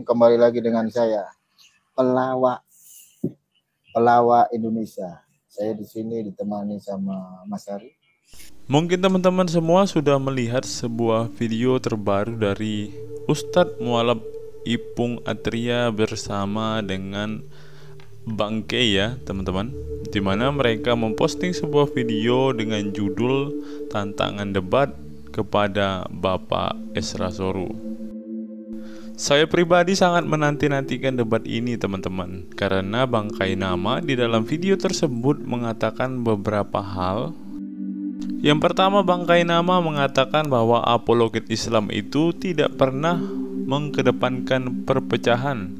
Kembali lagi dengan saya, pelawak Indonesia. Saya di sini ditemani sama Mas Ari. Mungkin teman-teman semua sudah melihat sebuah video terbaru dari Ustadz Mualaf Ipung Atria bersama dengan Bang Kei ya teman-teman, dimana mereka memposting sebuah video dengan judul tantangan debat kepada Bapak Esra Soru. Saya pribadi sangat menanti-nantikan debat ini teman-teman, karena Bang Kainama di dalam video tersebut mengatakan beberapa hal. Yang pertama, Bang Kainama mengatakan bahwa apologet Islam itu tidak pernah mengedepankan perpecahan.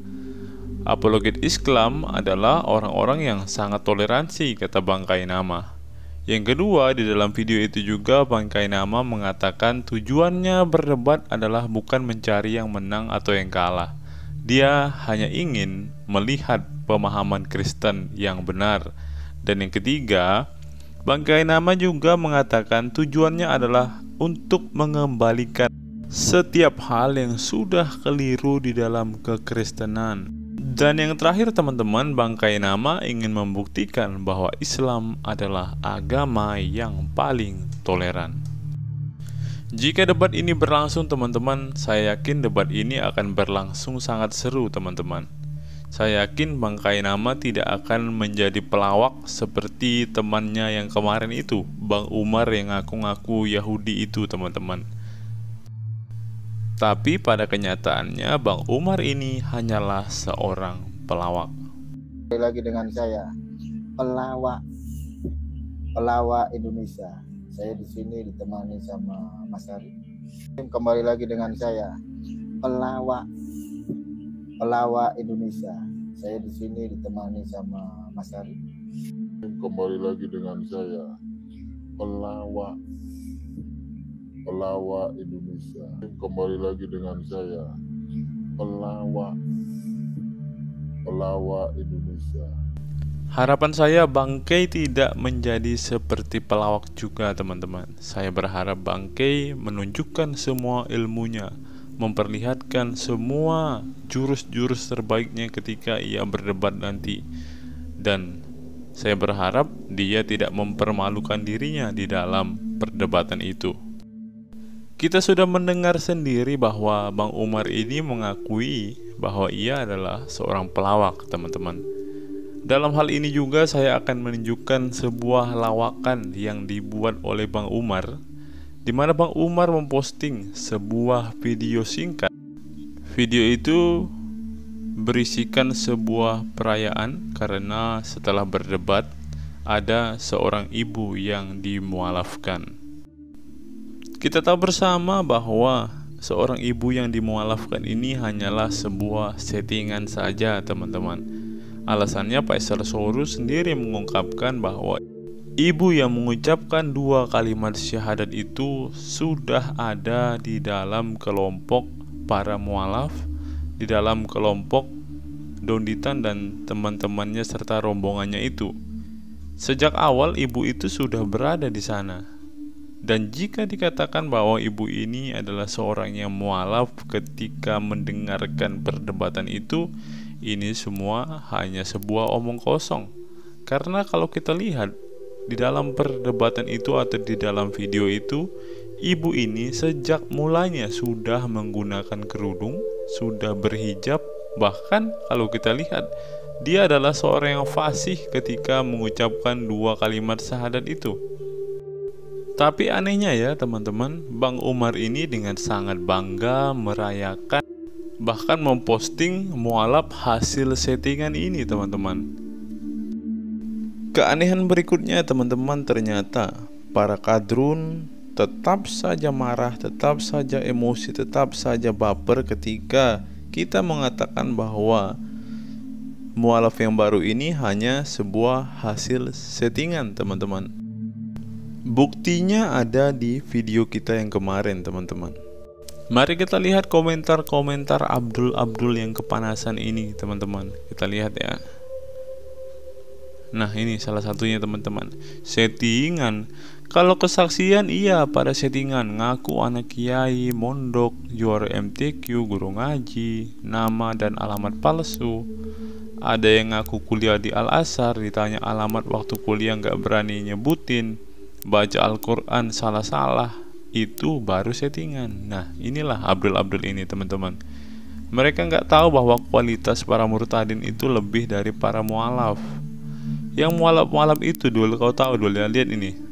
Apologet Islam adalah orang-orang yang sangat toleransi, kata Bang Kainama. Yang kedua, di dalam video itu juga Bang Kainama mengatakan tujuannya berdebat adalah bukan mencari yang menang atau yang kalah. Dia hanya ingin melihat pemahaman Kristen yang benar. Dan yang ketiga, Bang Kainama juga mengatakan tujuannya adalah untuk mengembalikan setiap hal yang sudah keliru di dalam kekristenan. Dan yang terakhir teman-teman, Bang Kainama ingin membuktikan bahwa Islam adalah agama yang paling toleran. Jika debat ini berlangsung teman-teman, saya yakin debat ini akan berlangsung sangat seru teman-teman. Saya yakin Bang Kainama tidak akan menjadi pelawak seperti temannya yang kemarin itu, Bang Umar yang ngaku-ngaku Yahudi itu teman-teman. Tapi pada kenyataannya Bang Umar ini hanyalah seorang pelawak. Kembali lagi dengan saya, pelawak Indonesia. Saya di sini ditemani sama Mas Ari. Kembali lagi dengan saya, pelawak Indonesia. Saya di sini ditemani sama Mas Ari. Kembali lagi dengan saya, pelawak Indonesia. Kembali lagi dengan saya, pelawak Indonesia. Harapan saya Bang Kei tidak menjadi seperti pelawak juga teman-teman. Saya berharap Bang Kei menunjukkan semua ilmunya, memperlihatkan semua jurus-jurus terbaiknya ketika ia berdebat nanti. Dan saya berharap dia tidak mempermalukan dirinya di dalam perdebatan itu. Kita sudah mendengar sendiri bahwa Bang Umar ini mengakui bahwa ia adalah seorang pelawak teman-teman. Dalam hal ini juga saya akan menunjukkan sebuah lawakan yang dibuat oleh Bang Umar, di mana Bang Umar memposting sebuah video singkat. Video itu berisikan sebuah perayaan karena setelah berdebat ada seorang ibu yang dimualafkan. Kita tahu bersama bahwa seorang ibu yang dimualafkan ini hanyalah sebuah settingan saja teman-teman. Alasannya Pak Esra Soru sendiri mengungkapkan bahwa ibu yang mengucapkan 2 kalimat syahadat itu sudah ada di dalam kelompok para mualaf, di dalam kelompok Donditan dan teman-temannya serta rombongannya itu. Sejak awal ibu itu sudah berada di sana. Dan jika dikatakan bahwa ibu ini adalah seorang yang mualaf ketika mendengarkan perdebatan itu, ini semua hanya sebuah omong kosong. Karena kalau kita lihat di dalam perdebatan itu atau di dalam video itu, ibu ini sejak mulanya sudah menggunakan kerudung, sudah berhijab. Bahkan kalau kita lihat, dia adalah seorang yang fasih ketika mengucapkan 2 kalimat syahadat itu. Tapi anehnya ya teman-teman, Bang Umar ini dengan sangat bangga merayakan, bahkan memposting mualaf hasil settingan ini teman-teman. Keanehan berikutnya teman-teman, ternyata para kadrun tetap saja marah, tetap saja emosi, tetap saja baper ketika kita mengatakan bahwa mualaf yang baru ini hanya sebuah hasil settingan teman-teman. Buktinya ada di video kita yang kemarin teman-teman. Mari kita lihat komentar-komentar Abdul yang kepanasan ini teman-teman. Kita lihat ya. Nah ini salah satunya teman-teman. Settingan, Kalau kesaksian, iya pada settingan, ngaku anak kiai, mondok, juara MTQ, guru ngaji, nama dan alamat palsu. Ada yang ngaku kuliah di Al-Azhar, ditanya alamat waktu kuliah nggak berani nyebutin. Baca Al-Quran salah-salah, itu baru settingan. Nah, inilah Abdul ini teman-teman. Mereka nggak tahu bahwa kualitas para murtadin itu lebih dari para mualaf. Yang mualaf itu dulu, kau tahu dulu ya, lihat ini.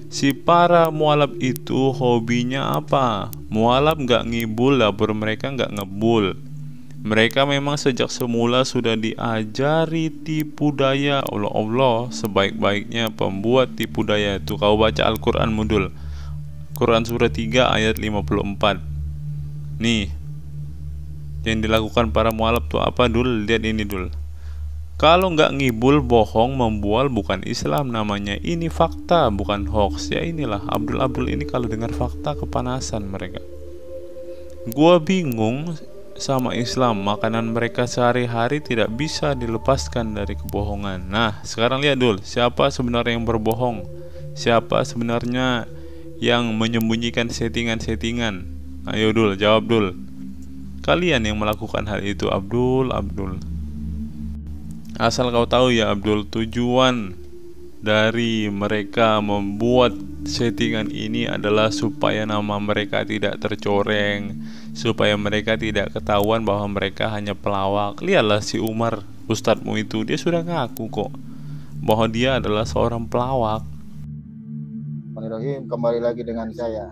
Si para mualaf itu hobinya apa? Mualaf nggak ngibul, dapur mereka nggak ngebul. Mereka memang sejak semula sudah diajari tipu daya oleh Allah. Sebaik-baiknya pembuat tipu daya itu, kau baca Al-Quran mudul, Quran surah 3 ayat 54. Nih, yang dilakukan para mualaf tuh apa dul? Lihat ini dul. Kalau nggak ngibul, bohong, membual, bukan Islam namanya. Ini fakta, bukan hoax. Ya inilah Abdul ini, kalau dengar fakta kepanasan mereka. Gua bingung sama Islam. Makanan mereka sehari-hari tidak bisa dilepaskan dari kebohongan. Nah, sekarang lihat dul, siapa sebenarnya yang berbohong? Siapa sebenarnya yang menyembunyikan settingan-settingan? Ayo dul, jawab dul. Kalian yang melakukan hal itu, Abdul. Asal kau tahu ya Abdul, tujuan dari mereka membuat settingan ini adalah supaya nama mereka tidak tercoreng, supaya mereka tidak ketahuan bahwa mereka hanya pelawak. Lihatlah si Umar, ustadzmu itu, dia sudah ngaku kok bahwa dia adalah seorang pelawak. Bismillahirrahmanirrahim. Kembali lagi dengan saya,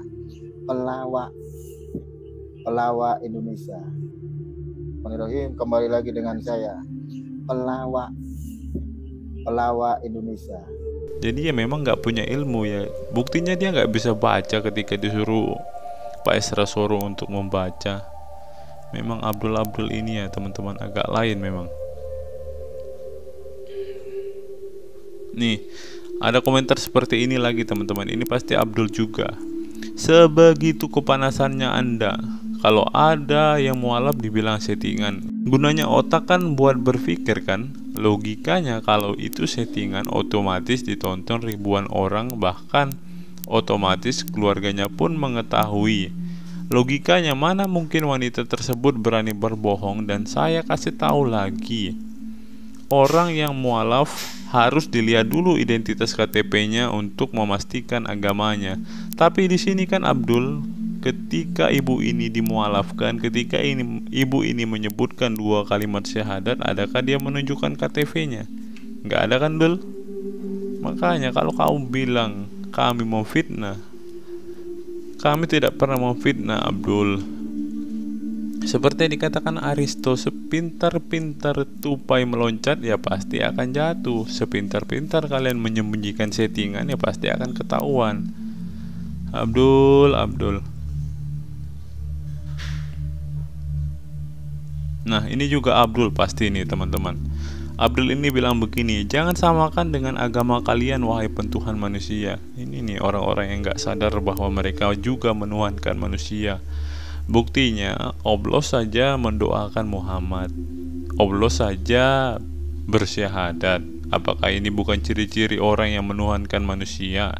pelawak Indonesia. Bismillahirrahmanirrahim. Kembali lagi dengan saya, pelawak Indonesia. Jadi ya memang nggak punya ilmu ya. Buktinya dia nggak bisa baca ketika disuruh Pak Esra Soro untuk membaca. Memang Abdul ini ya teman-teman, agak lain memang. Nih, ada komentar seperti ini lagi teman-teman. Ini pasti Abdul juga. Sebegitu kepanasannya Anda kalau ada yang mualaf dibilang settingan. Gunanya otak kan buat berpikir kan. Logikanya kalau itu settingan, otomatis ditonton ribuan orang, bahkan otomatis keluarganya pun mengetahui. Logikanya mana mungkin wanita tersebut berani berbohong. Dan saya kasih tahu lagi, orang yang mualaf harus dilihat dulu identitas KTP-nya untuk memastikan agamanya. Tapi di sini kan Abdul, ketika ibu ini dimualafkan, ketika ibu ini menyebutkan 2 kalimat syahadat, adakah dia menunjukkan KTP-nya? Nggak ada kan Dul? Makanya kalau kamu bilang kami memfitnah, kami tidak pernah memfitnah Abdul. Seperti dikatakan Aristo, sepintar-pintar tupai meloncat ya pasti akan jatuh. Sepintar-pintar kalian menyembunyikan settingan ya pasti akan ketahuan. Abdul. Nah, ini juga Abdul pasti nih teman-teman. Abdul ini bilang begini, jangan samakan dengan agama kalian wahai pentuhan manusia. Ini nih orang-orang yang gak sadar bahwa mereka juga menuhankan manusia. Buktinya Allah saja mendoakan Muhammad, Allah saja bersyahadat. Apakah ini bukan ciri-ciri orang yang menuhankan manusia?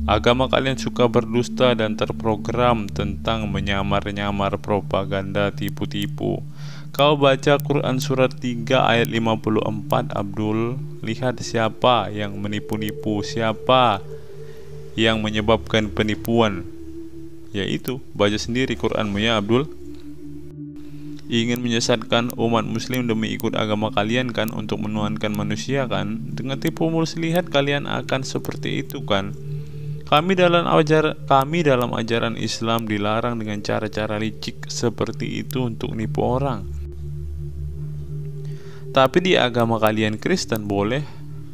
Agama kalian suka berdusta dan terprogram tentang menyamar-nyamar, propaganda, tipu-tipu. Kau baca Quran surat 3 ayat 54 Abdul, lihat siapa yang menipu-nipu, siapa yang menyebabkan penipuan. Yaitu, baca sendiri Quranmu ya Abdul. Ingin menyesatkan umat muslim demi ikut agama kalian kan, untuk menuhankan manusia kan. Dengan tipu muslihat kalian akan seperti itu kan. Kami dalam ajaran Islam dilarang dengan cara-cara licik seperti itu untuk nipu orang. Tapi di agama kalian Kristen boleh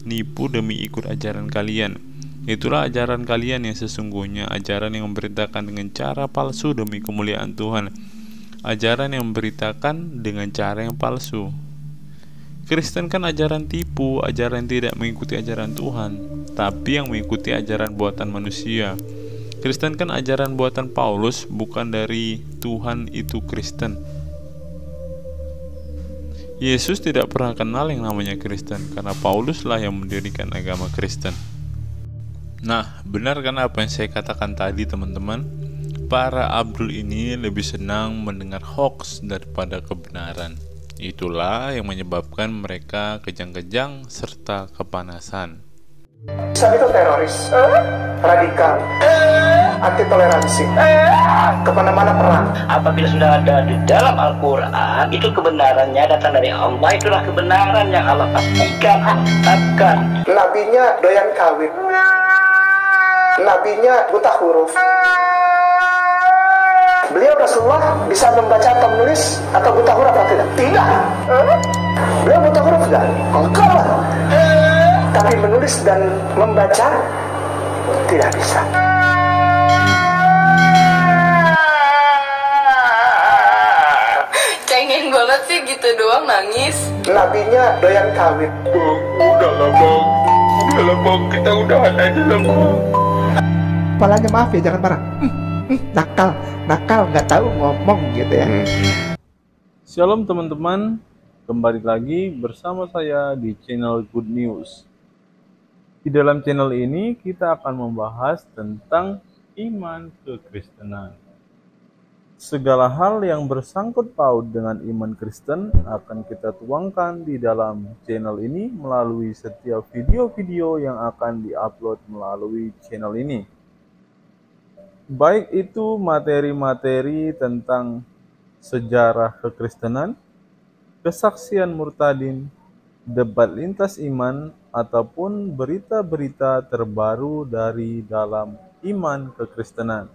nipu demi ikut ajaran kalian. Itulah ajaran kalian yang sesungguhnya, ajaran yang memberitakan dengan cara palsu demi kemuliaan Tuhan. Ajaran yang memberitakan dengan cara yang palsu. Kristen kan ajaran tipu, ajaran tidak mengikuti ajaran Tuhan, tapi yang mengikuti ajaran buatan manusia. Kristen kan ajaran buatan Paulus, bukan dari Tuhan, itu Kristen. Yesus tidak pernah kenal yang namanya Kristen, karena Pauluslah yang mendirikan agama Kristen. Nah, benar kan apa yang saya katakan tadi teman-teman? Para Abdul ini lebih senang mendengar hoax daripada kebenaran. Itulah yang menyebabkan mereka kejang-kejang serta kepanasan. Islam itu teroris, radikal, anti toleransi, kemana-mana perang. Apabila sudah ada di dalam Al-Quran, itu kebenarannya datang dari Allah. Itulah kebenaran yang Allah pastikan, tetapkan. Nabinya doyan kawin, nabinya buta huruf. Beliau Rasulullah bisa membaca atau menulis atau buta huruf atau tidak? Tidak. Beliau buta huruf enggak? Enggak lah. Tapi menulis dan membaca tidak bisa. Cengeng banget sih gitu doang nangis. Nabinya doyan kawin. Udahlah bang, kita udahan aja lah bang. Kepalanya maaf ya, jangan marah. Nakal, nggak tahu ngomong gitu ya. Shalom teman-teman, kembali lagi bersama saya di channel Good News. Di dalam channel ini kita akan membahas tentang iman kekristenan. Segala hal yang bersangkut paut dengan iman Kristen akan kita tuangkan di dalam channel ini melalui setiap video-video yang akan diupload melalui channel ini. Baik itu materi-materi tentang sejarah kekristenan, kesaksian murtadin, debat lintas iman, ataupun berita-berita terbaru dari dalam iman kekristenan.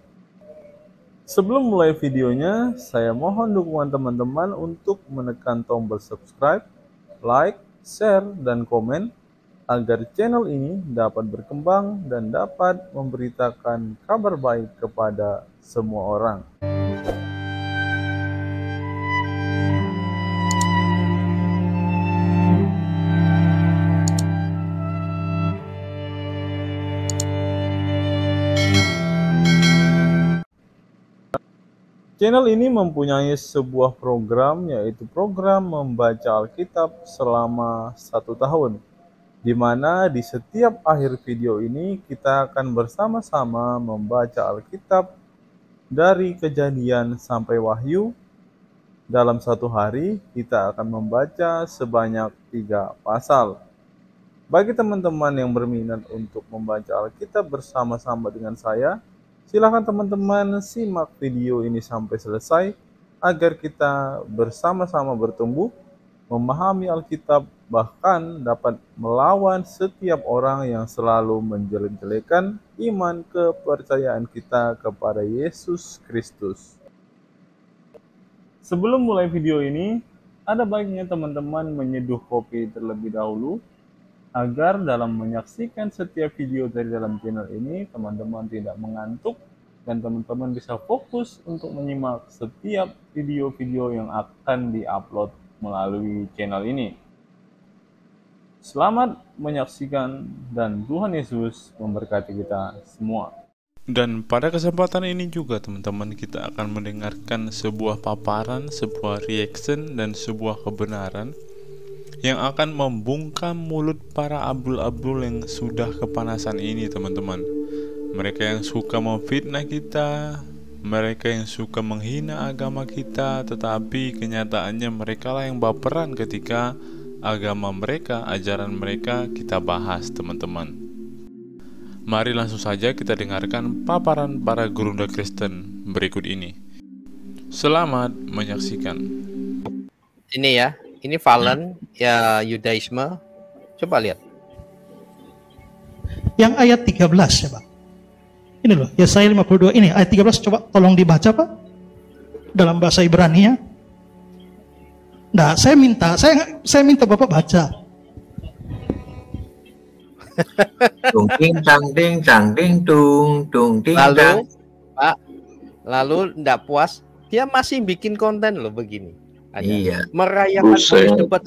Sebelum mulai videonya, saya mohon dukungan teman-teman untuk menekan tombol subscribe, like, share, dan komen agar channel ini dapat berkembang dan dapat memberitakan kabar baik kepada semua orang. Channel ini mempunyai sebuah program, yaitu program membaca Alkitab selama 1 tahun, di mana di setiap akhir video ini kita akan bersama-sama membaca Alkitab dari Kejadian sampai Wahyu. Dalam 1 hari kita akan membaca sebanyak 3 pasal. Bagi teman-teman yang berminat untuk membaca Alkitab bersama-sama dengan saya, silakan teman-teman simak video ini sampai selesai agar kita bersama-sama bertumbuh, memahami Alkitab, bahkan dapat melawan setiap orang yang selalu menjelek-jelekan iman kepercayaan kita kepada Yesus Kristus. Sebelum mulai video ini, ada baiknya teman-teman menyeduh kopi terlebih dahulu agar dalam menyaksikan setiap video dari dalam channel ini, teman-teman tidak mengantuk dan teman-teman bisa fokus untuk menyimak setiap video-video yang akan diupload melalui channel ini. Selamat menyaksikan dan Tuhan Yesus memberkati kita semua. Dan pada kesempatan ini juga teman-teman kita akan mendengarkan sebuah paparan, sebuah reaction, dan sebuah kebenaran yang akan membungkam mulut para abdul-abdul yang sudah kepanasan ini teman-teman. Mereka yang suka memfitnah kita, mereka yang suka menghina agama kita, tetapi kenyataannya mereka lah yang baperan ketika agama mereka, ajaran mereka kita bahas teman-teman. Mari langsung saja kita dengarkan paparan para gurunda Kristen berikut ini. Selamat menyaksikan. Ini ya, ini Valen ya Yudaisme. Coba lihat. Yang ayat 13 ya Pak. Ini loh, Yesaya 52 ini ayat 13, coba tolong dibaca Pak. Dalam bahasa Ibrani ya. Nah, saya minta Bapak baca. Tung ting tang ting tang ting tung ting Lalu, tang. Pak, lalu enggak puas, dia masih bikin konten loh begini. Iya. Merayakan voice debat.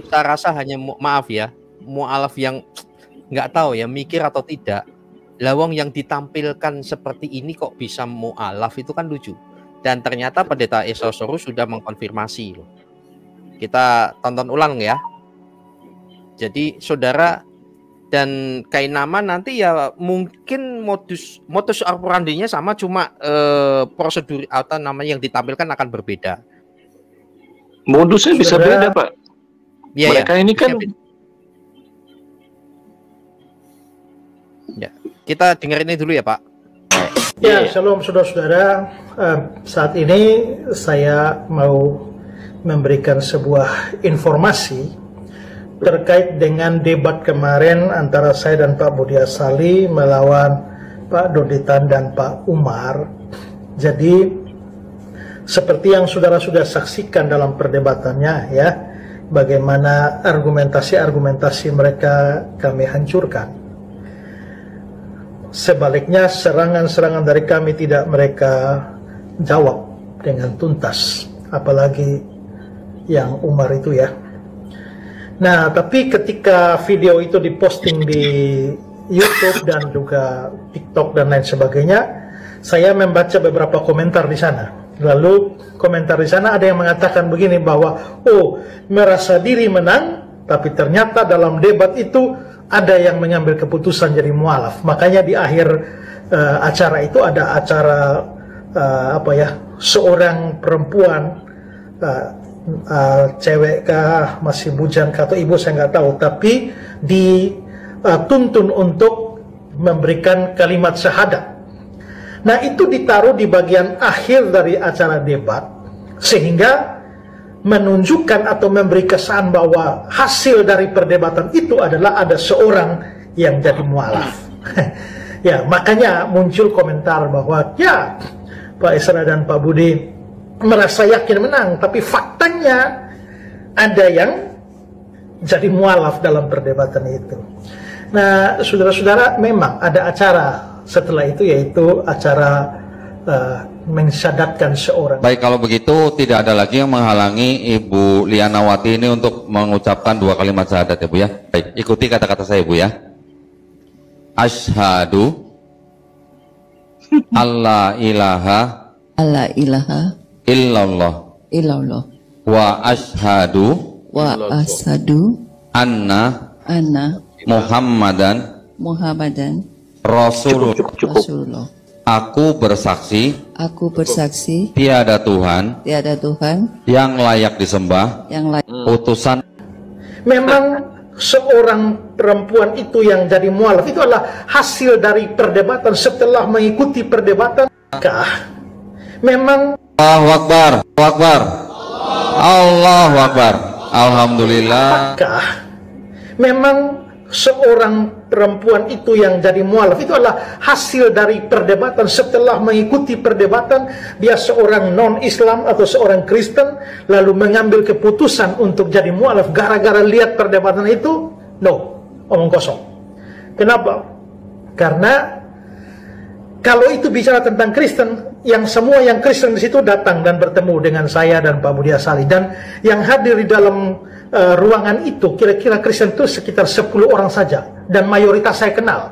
Saya rasa hanya maaf ya, mualaf yang nggak tahu ya mikir atau tidak. Lawang yang ditampilkan seperti ini kok bisa mualaf, itu kan lucu. Dan ternyata Pendeta Esosorus sudah mengkonfirmasi loh. Kita tonton ulang ya. Jadi saudara, dan Kainama nanti ya mungkin modus operandinya sama, cuma prosedur atau namanya yang ditampilkan akan berbeda. Modusnya bisa beda, Pak. Ya, mereka ini kan ya, kita dengar ini dulu ya, Pak. Ya, shalom saudara-saudara. Saat ini saya mau memberikan sebuah informasi terkait dengan debat kemarin antara saya dan Pak Budi Asali melawan Pak Doditan dan Pak Umar. Jadi seperti yang saudara sudah saksikan dalam perdebatannya ya, bagaimana argumentasi mereka kami hancurkan. Sebaliknya serangan-serangan dari kami tidak mereka jawab dengan tuntas, apalagi yang Umar itu ya. Nah, tapi ketika video itu diposting di YouTube dan juga TikTok dan lain sebagainya, saya membaca beberapa komentar di sana. Lalu komentar di sana ada yang mengatakan begini bahwa merasa diri menang, tapi ternyata dalam debat itu ada yang mengambil keputusan jadi mualaf. Makanya di akhir acara itu ada acara seorang perempuan, cewek kah, masih bujang kah, atau ibu saya nggak tahu, tapi dituntun untuk memberikan kalimat syahadat. Nah, itu ditaruh di bagian akhir dari acara debat sehingga menunjukkan atau memberi kesan bahwa hasil dari perdebatan itu adalah ada seorang yang jadi mualaf. Ya, makanya muncul komentar bahwa ya Pak Isra dan Pak Budi merasa yakin menang, tapi faktanya ada yang jadi mualaf dalam perdebatan itu. Nah, saudara-saudara, memang ada acara setelah itu, yaitu acara mensyahadatkan seorang. Baik, kalau begitu tidak ada lagi yang menghalangi Ibu Lianawati ini untuk mengucapkan 2 kalimat syahadat ya Bu ya. Baik, ikuti kata-kata saya Bu ya. Asyhadu alla ilaha illallah wa asyhadu anna Muhammadan Rasulullah. Aku bersaksi tiada Tuhan yang layak disembah utusan. Memang seorang perempuan itu yang jadi mualaf itu adalah hasil dari perdebatan. Setelah mengikuti perdebatan, memang Allahu Akbar, Allahu Akbar, Allahu Akbar, Alhamdulillah. Memang seorang perempuan itu yang jadi mualaf itu adalah hasil dari perdebatan. Setelah mengikuti perdebatan, dia seorang non-Islam atau seorang Kristen, lalu mengambil keputusan untuk jadi mualaf gara-gara lihat perdebatan itu. No, omong kosong. Kenapa? Karena kalau itu bicara tentang Kristen, yang semua yang Kristen di situ datang dan bertemu dengan saya dan Pak Budi Asali, dan yang hadir di dalam ruangan itu kira-kira Kristen itu sekitar 10 orang saja, dan mayoritas saya kenal.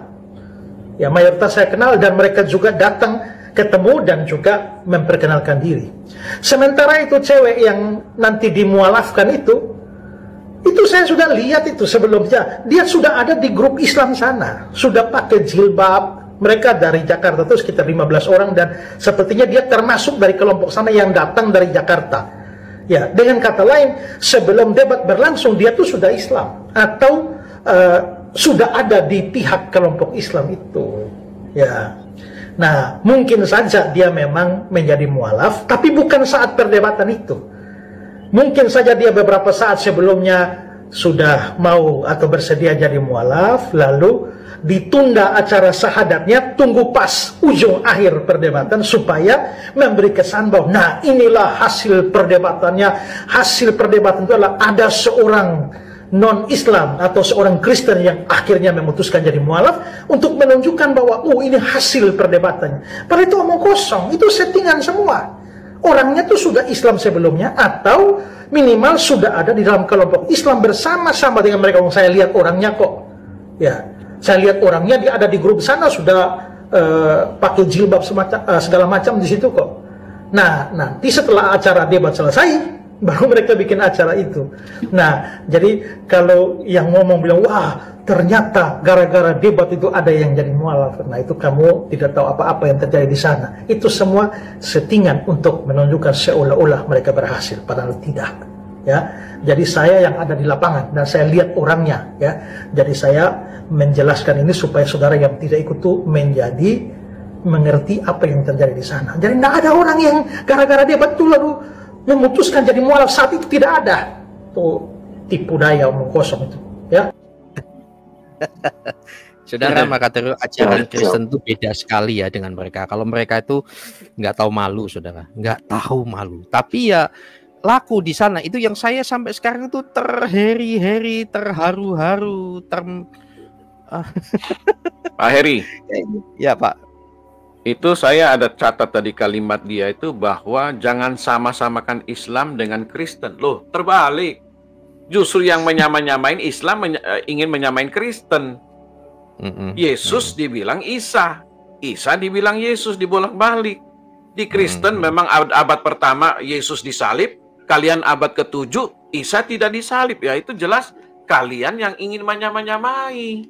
Ya, mayoritas saya kenal, dan mereka juga datang ketemu dan juga memperkenalkan diri. Sementara itu cewek yang nanti dimualafkan itu saya sudah lihat itu sebelumnya. Dia sudah ada di grup Islam sana, sudah pakai jilbab. Mereka dari Jakarta itu sekitar 15 orang, dan sepertinya dia termasuk dari kelompok sana yang datang dari Jakarta. Ya, dengan kata lain, sebelum debat berlangsung dia tuh sudah Islam atau sudah ada di pihak kelompok Islam itu. Ya, nah mungkin saja dia memang menjadi mualaf, tapi bukan saat perdebatan itu. Mungkin saja dia beberapa saat sebelumnya sudah mau atau bersedia jadi mualaf, lalu ditunda acara syahadatnya, tunggu pas ujung akhir perdebatan supaya memberi kesan bahwa nah inilah hasil perdebatannya. Hasil perdebatan itu adalah ada seorang non-Islam atau seorang Kristen yang akhirnya memutuskan jadi mualaf, untuk menunjukkan bahwa ini hasil perdebatannya. Padahal itu omong kosong, itu settingan semua. Orangnya tuh sudah Islam sebelumnya, atau minimal sudah ada di dalam kelompok Islam bersama-sama dengan mereka. Saya lihat orangnya kok, ya, saya lihat orangnya dia ada di grup sana, sudah pakai jilbab segala macam di situ kok. Nah, nanti setelah acara debat selesai, baru mereka bikin acara itu. Nah, jadi kalau yang ngomong bilang, wah ternyata gara-gara debat itu ada yang jadi mualaf, nah itu kamu tidak tahu apa-apa yang terjadi di sana. Itu semua settingan untuk menunjukkan seolah-olah mereka berhasil, padahal tidak. Ya, jadi saya yang ada di lapangan dan saya lihat orangnya. Ya, jadi saya menjelaskan ini supaya saudara yang tidak ikut itu mengerti apa yang terjadi di sana. Jadi tidak ada orang yang gara-gara debat itu lalu memutuskan jadi mualaf, saat itu tidak ada. Itu tipu daya omong kosong itu, ya. Saudara, maka terus ajaran Kristen itu beda sekali ya dengan mereka. Kalau mereka itu nggak tahu malu, saudara, nggak tahu malu. Tapi ya laku di sana. Itu yang saya sampai sekarang itu terheri-heri, terharu-haru, Pak Heri. Ya Pak. Itu saya ada catat tadi kalimat dia itu bahwa jangan sama-samakan Islam dengan Kristen. Loh, terbalik. Justru yang menyamain Islam ingin menyamain Kristen. Yesus dibilang Isa. Isa dibilang Yesus, dibolak-balik. Di Kristen memang abad pertama Yesus disalib, kalian abad ke-7 Isa tidak disalib. Ya itu jelas kalian yang ingin menyamai.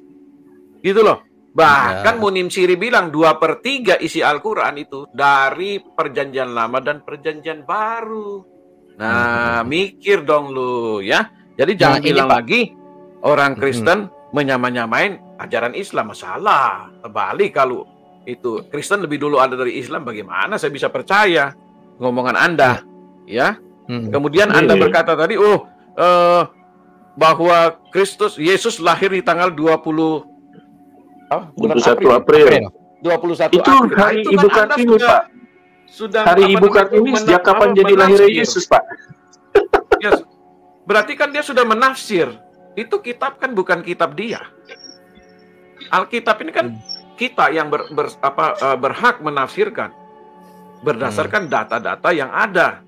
Gitu loh. Bahkan Munim Siri bilang 2/3 isi Al-Quran itu dari perjanjian lama dan perjanjian baru. Nah, mikir dong lu ya. Jadi jangan bilang lagi orang Kristen menyamain ajaran Islam. Masalah. Terbalik kalau itu Kristen lebih dulu ada dari Islam, bagaimana saya bisa percaya ngomongan Anda? Ya. Kemudian Anda berkata tadi, bahwa Yesus lahir di tanggal 21 April. 21 itu April. hari Itu Ibu kan Kartini, Pak. Sudah Hari Ibu Kartini sejak kapan jadi lahirnya Yesus, Pak? Yes. Berarti kan dia sudah menafsir. Itu kitab kan bukan kitab dia. Alkitab ini kan kita yang berhak menafsirkan berdasarkan data-data yang ada.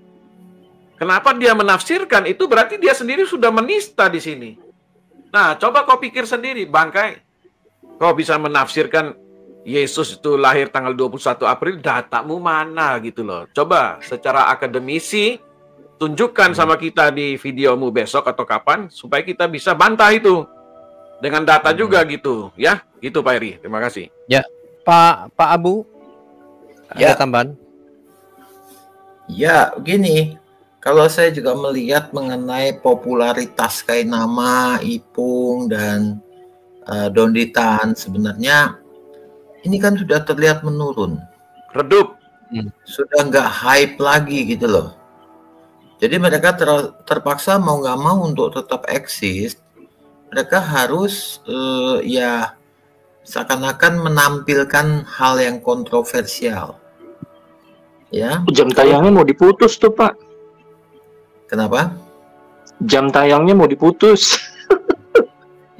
Kenapa dia menafsirkan? Itu berarti dia sendiri sudah menista di sini. Nah, coba kau pikir sendiri, Bangkai. Kau bisa menafsirkan Yesus itu lahir tanggal 21 April, datamu mana gitu loh. Coba secara akademisi tunjukkan sama kita di videomu besok atau kapan supaya kita bisa bantah itu dengan data juga gitu, ya. Gitu Pak Eri. Terima kasih. Ya, Pak Abu. Ada tambahan? Ya, gini. Kalau saya juga melihat mengenai popularitas Kainama, Ipung dan Donditan, sebenarnya ini kan sudah terlihat menurun, redup, sudah nggak hype lagi gitu loh. Jadi mereka terpaksa mau nggak mau untuk tetap eksis, mereka harus ya seakan-akan menampilkan hal yang kontroversial. Ya. Jam tayangnya mau diputus tuh Pak. Kenapa? Jam tayangnya mau diputus.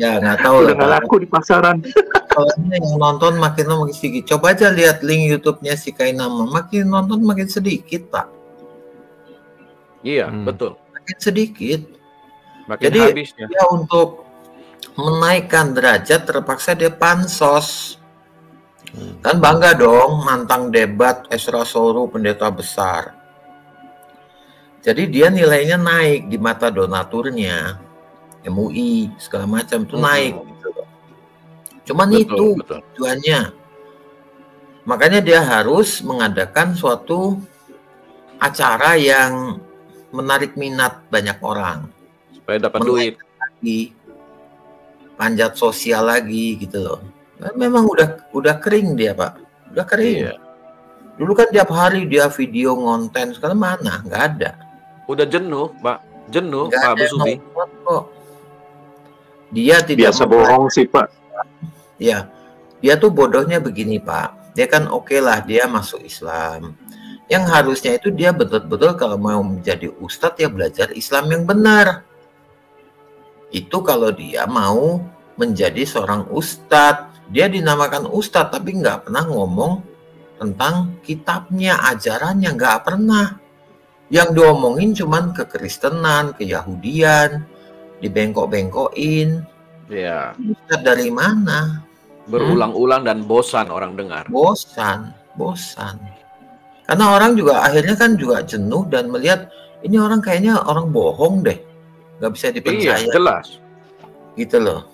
Ya nggak tahu. Udah nggak laku di pasaran. Soalnya yang nonton makin sedikit. Coba aja lihat link YouTube-nya si Kainama, makin nonton makin sedikit Pak. Iya betul. Makin sedikit. Makin jadi habisnya. Dia untuk menaikkan derajat terpaksa dia pansos. Kan bangga dong mantang debat Esra Soru pendeta besar. Jadi dia nilainya naik di mata donaturnya, MUI segala macam tuh naik gitu. Cuman itu tujuannya. Makanya dia harus mengadakan suatu acara yang menarik minat banyak orang supaya dapat duit lagi, panjat sosial lagi gitu loh. Memang udah kering dia Pak, udah kering. Iya. Dulu kan tiap hari dia video ngonten, sekarang mana? Nggak ada. Udah jenuh, Pak. Jenuh, Pak Busubi. Dia tidak biasa bohong sih, Pak. Ya, dia tuh bodohnya begini, Pak. Dia kan oke lah, dia masuk Islam. Yang harusnya itu dia betul-betul kalau mau menjadi ustadz ya belajar Islam yang benar. Itu kalau dia mau menjadi seorang ustadz. Dia dinamakan ustadz tapi nggak pernah ngomong tentang kitabnya, ajarannya, nggak pernah. Yang diomongin cuman kekristenan, keyahudian, dibengkok-bengkokin. Iya. Ustadz dari mana? Berulang-ulang dan bosan orang dengar. Bosan. Karena orang juga akhirnya kan juga jenuh dan melihat ini orang kayaknya orang bohong deh, nggak bisa dipercaya. Iya, jelas. Gitu loh.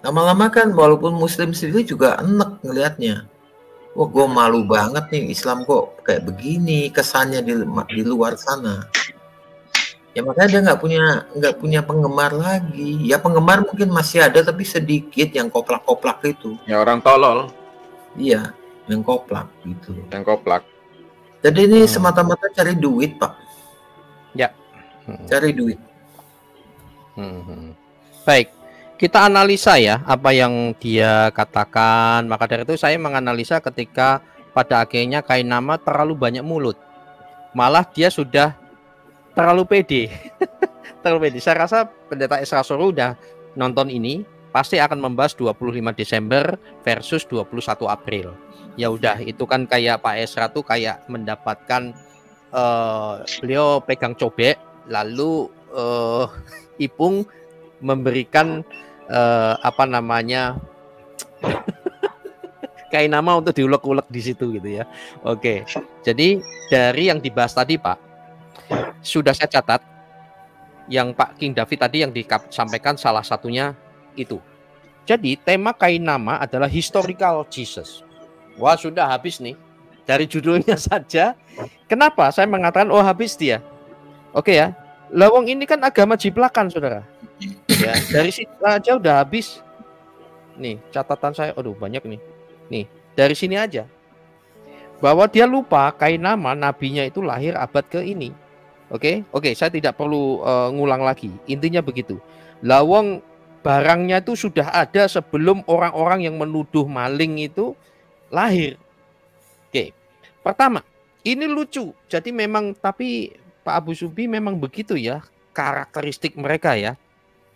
Lama-lama kan walaupun Muslim sendiri juga enek ngelihatnya. Wah, gue malu banget nih Islam kok kayak begini kesannya di luar sana. Ya makanya dia nggak punya penggemar lagi. Ya penggemar mungkin masih ada tapi sedikit yang koplak-koplak itu. Ya orang tolol. Iya, yang koplak gitu. Yang koplak. Jadi ini semata-mata cari duit, Pak. Ya. Cari duit. Baik, kita analisa ya apa yang dia katakan. Maka dari itu saya menganalisa ketika pada akhirnya Kainama terlalu banyak mulut. Malah dia sudah terlalu pede. Terlalu pede. Saya rasa Pendeta Esra Soru udah nonton ini, pasti akan membahas 25 Desember versus 21 April. Ya udah, itu kan kayak Pak Esra tuh kayak mendapatkan beliau pegang cobek, lalu Ipung memberikan apa namanya Kainama untuk diulek-ulek di situ gitu ya. Oke. Jadi dari yang dibahas tadi Pak, sudah saya catat yang Pak King David tadi yang disampaikan salah satunya itu. Jadi tema Kainama adalah historical Jesus. Wah, sudah habis nih. Dari judulnya saja. Kenapa saya mengatakan oh habis dia? Oke ya. Lawang ini kan agama jiplakan, Saudara. Ya, dari situ aja udah habis. Nih, catatan saya aduh banyak nih. Nih, dari sini aja. Bahwa dia lupa Kainama nabinya itu lahir abad ke ini. Oke, saya tidak perlu ngulang lagi. Intinya begitu. Lawang barangnya itu sudah ada sebelum orang-orang yang menuduh maling itu lahir. Oke. Pertama, ini lucu. Jadi memang tapi Pak Abu Subi memang begitu ya karakteristik mereka ya.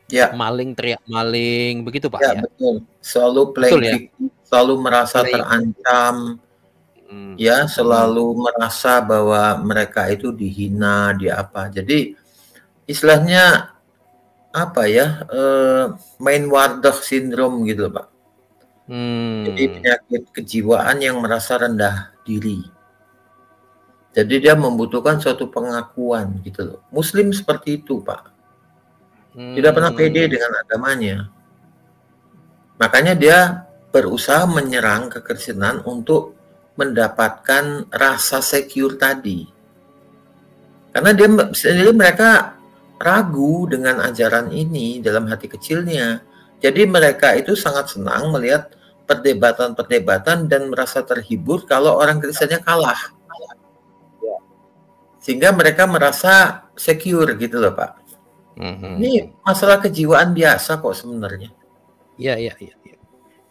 Ya. Maling teriak maling begitu Pak ya. Ya. Betul. Selalu playing victim, selalu merasa terancam. Ya, selalu merasa bahwa mereka itu dihina, dia apa. Jadi istilahnya apa ya? Main wardah sindrom gitu, Pak. Jadi penyakit kejiwaan yang merasa rendah diri. Jadi dia membutuhkan suatu pengakuan gitu loh. Muslim seperti itu, Pak. Tidak pernah pede dengan agamanya. Makanya dia berusaha menyerang kekristenan untuk mendapatkan rasa secure tadi. Karena dia sendiri mereka ragu dengan ajaran ini dalam hati kecilnya. Jadi mereka itu sangat senang melihat perdebatan-perdebatan dan merasa terhibur kalau orang Kristennya kalah. Sehingga mereka merasa secure gitu loh, Pak. Ini masalah kejiwaan biasa kok sebenarnya. Iya.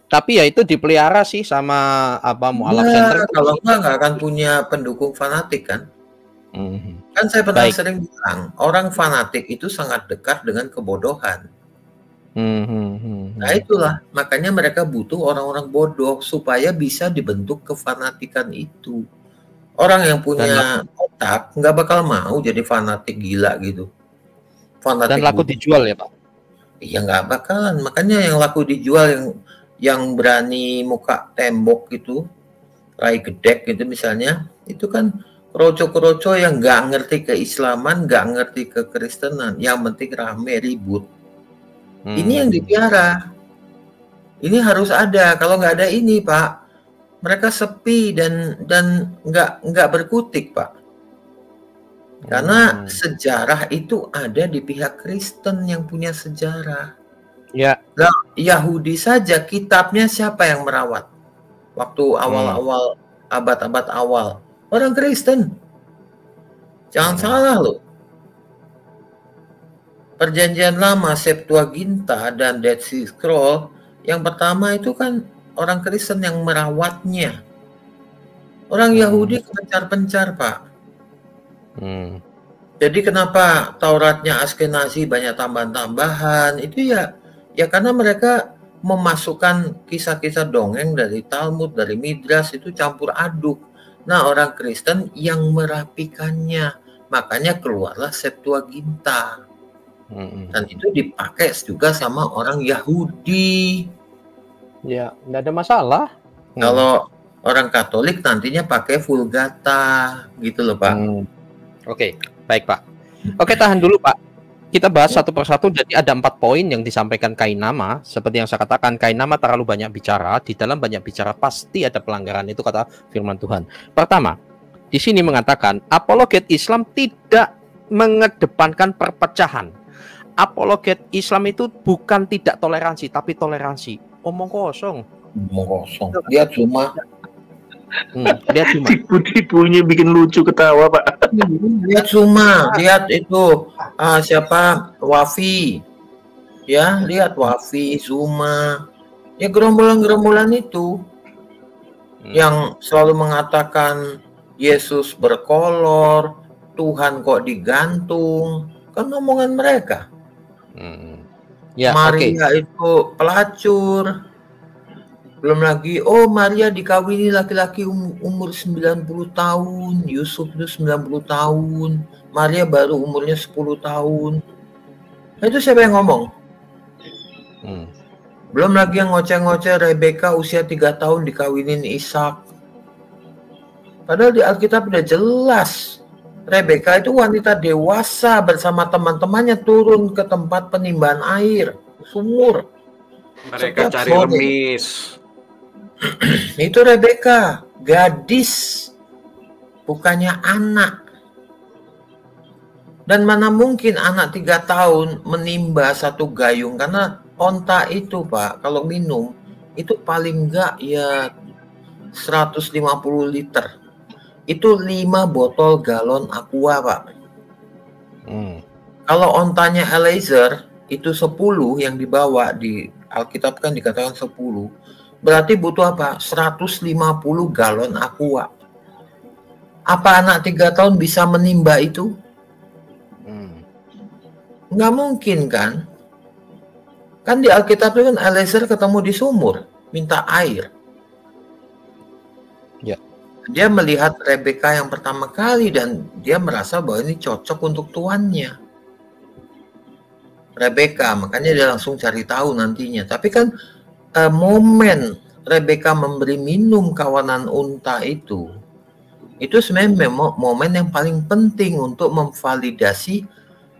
Tapi ya itu dipelihara sih sama apa mualaf center. Kalau nggak akan punya pendukung fanatik kan. Kan saya pernah sering bilang orang fanatik itu sangat dekat dengan kebodohan. Nah itulah makanya mereka butuh orang-orang bodoh supaya bisa dibentuk kefanatikan itu. Orang yang punya otak nggak bakal mau jadi fanatik gila gitu. Fanatik dan laku dijual ya Pak? Iya nggak bakalan. Makanya yang laku dijual yang berani muka tembok gitu, rai gedek gitu misalnya, itu kan kroco-kroco yang nggak ngerti keislaman, nggak ngerti kekristenan, yang penting rame ribut. Ini yang dipiara. Ini harus ada. Kalau nggak ada ini, Pak, mereka sepi dan nggak berkutik, Pak. Karena sejarah itu ada di pihak Kristen yang punya sejarah. Ya. Nah, Yahudi saja kitabnya siapa yang merawat? Waktu awal-awal abad-abad awal orang Kristen. Jangan salah loh. Perjanjian Lama Septuaginta dan Dead Sea Scroll yang pertama itu kan orang Kristen yang merawatnya. Orang Yahudi kepencar-pencar, Pak. Jadi kenapa Tauratnya Askenazi banyak tambahan-tambahan? Itu ya karena mereka memasukkan kisah-kisah dongeng dari Talmud, dari Midrash itu campur aduk. Nah, orang Kristen yang merapikannya. Makanya keluarlah Septuaginta. Dan itu dipakai juga sama orang Yahudi. Ya, enggak ada masalah. Kalau orang Katolik nantinya pakai Vulgata gitu loh, Pak. Oke, baik Pak. Oke, tahan dulu Pak. Kita bahas satu persatu. Jadi ada 4 poin yang disampaikan Kainama. Seperti yang saya katakan, Kainama terlalu banyak bicara. Di dalam banyak bicara pasti ada pelanggaran. Itu kata firman Tuhan. Pertama, di sini mengatakan apologet Islam tidak mengedepankan perpecahan. Apologet Islam itu bukan tidak toleransi, tapi toleransi. Omong kosong. Omong kosong. Dia cuma tipu-tipunya bikin lucu ketawa, Pak. Lihat cuma, lihat itu siapa Wafi, ya lihat Wafi, Zuma, ya gerombolan-gerombolan itu yang selalu mengatakan Yesus berkolor, Tuhan kok digantung, kan omongan mereka. Ya, Maria itu pelacur. Belum lagi, Maria dikawini laki-laki umur 90 tahun, Yusuf itu 90 tahun, Maria baru umurnya 10 tahun. Nah, itu siapa yang ngomong? Belum lagi yang ngoceh-ngoceh Rebeka usia 3 tahun dikawinin Ishak. Padahal di Alkitab udah jelas, Rebeka itu wanita dewasa bersama teman-temannya turun ke tempat penimbangan air, sumur. Mereka cari remis. Itu Rebeka, gadis, bukannya anak. Dan mana mungkin anak 3 tahun menimba 1 gayung, karena onta itu Pak, kalau minum itu paling enggak ya 150 liter. Itu 5 botol galon aqua Pak. Kalau ontanya Eliezer itu 10 yang dibawa di Alkitab kan dikatakan 10. Berarti butuh apa? 150 galon aqua. Apa anak 3 tahun bisa menimba itu? Nggak mungkin kan? Kan di Alkitab itu kan Eliezer ketemu di sumur, minta air. Ya. Dia melihat Rebeka yang pertama kali dan dia merasa bahwa ini cocok untuk tuannya. Rebeka, makanya dia langsung cari tahu nantinya. Tapi kan momen Rebeka memberi minum kawanan unta itu sebenarnya momen yang paling penting untuk memvalidasi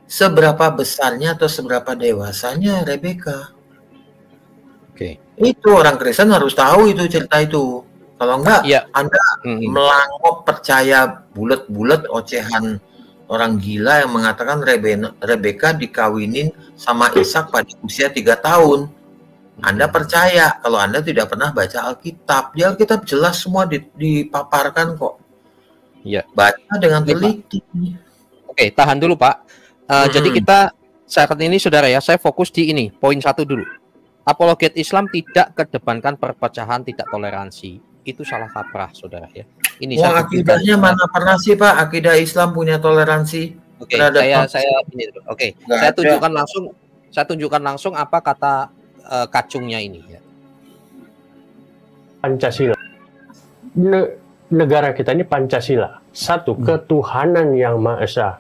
seberapa besarnya atau seberapa dewasanya Rebeka. Itu orang Kristen harus tahu itu cerita itu. Kalau enggak, Anda melangkok percaya bulat-bulat ocehan orang gila yang mengatakan Rebeka dikawinin sama Ishak pada usia 3 tahun. Anda percaya kalau Anda tidak pernah baca Alkitab. Di Alkitab jelas semua dipaparkan kok. Baca dengan teliti. Oke, tahan dulu Pak. Jadi kita saat ini saudara ya, saya fokus di ini, poin 1 dulu. Apologet Islam tidak kedepankan perpecahan, tidak toleransi. Itu salah kaprah saudara ya. Ini akidahnya mana pernah sih Pak akidah Islam punya toleransi? Saya tunjukkan langsung apa kata kacungnya ini ya. Pancasila. Negara kita ini Pancasila. Satu, ketuhanan yang Maha Esa.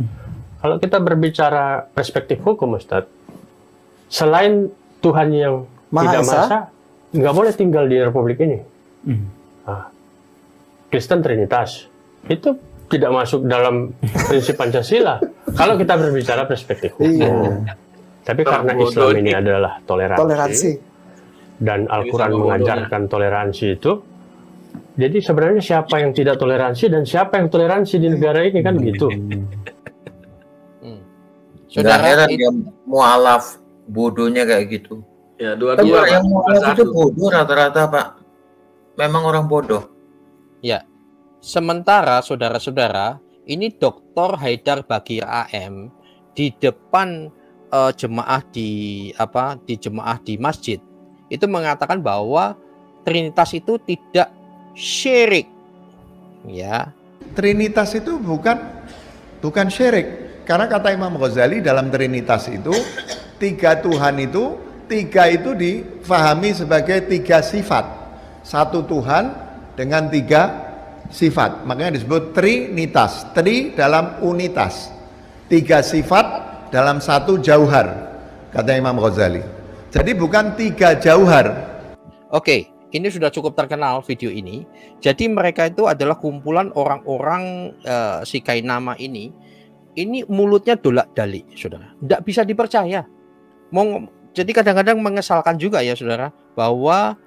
Kalau kita berbicara perspektif hukum, Ustadz, selain Tuhan yang tidak Maha Esa, nggak boleh tinggal di Republik ini. Kristen Trinitas. Itu tidak masuk dalam prinsip Pancasila. Kalau kita berbicara perspektif hukum. Tapi karena Islam ini adalah toleransi. Dan Al-Quran mengajarkan toleransi itu, jadi sebenarnya siapa yang tidak toleransi dan siapa yang toleransi di negara ini kan begitu. Saudara heran dia mualaf bodohnya kayak gitu. Ya, dua-dua yang mualaf itu bodoh rata-rata Pak. Memang orang bodoh. Ya. Sementara saudara-saudara, ini Dr. Haidar Bagir AM di depan jemaah di jemaah di masjid itu mengatakan bahwa Trinitas itu tidak syirik. Ya. Trinitas itu bukan syirik. Karena kata Imam Ghazali dalam Trinitas itu 3 Tuhan itu 3 itu difahami sebagai 3 sifat. 1 Tuhan dengan 3 sifat. Makanya disebut Trinitas. Tri dalam unitas. 3 sifat dalam 1 jauhar. Kata Imam Ghazali. Jadi bukan 3 jauhar. Oke, ini sudah cukup terkenal video ini. Jadi mereka itu adalah kumpulan orang-orang si Kainama ini ini mulutnya dolak-dalik, saudara. Tidak bisa dipercaya. Jadi kadang-kadang mengesalkan juga ya, saudara, bahwa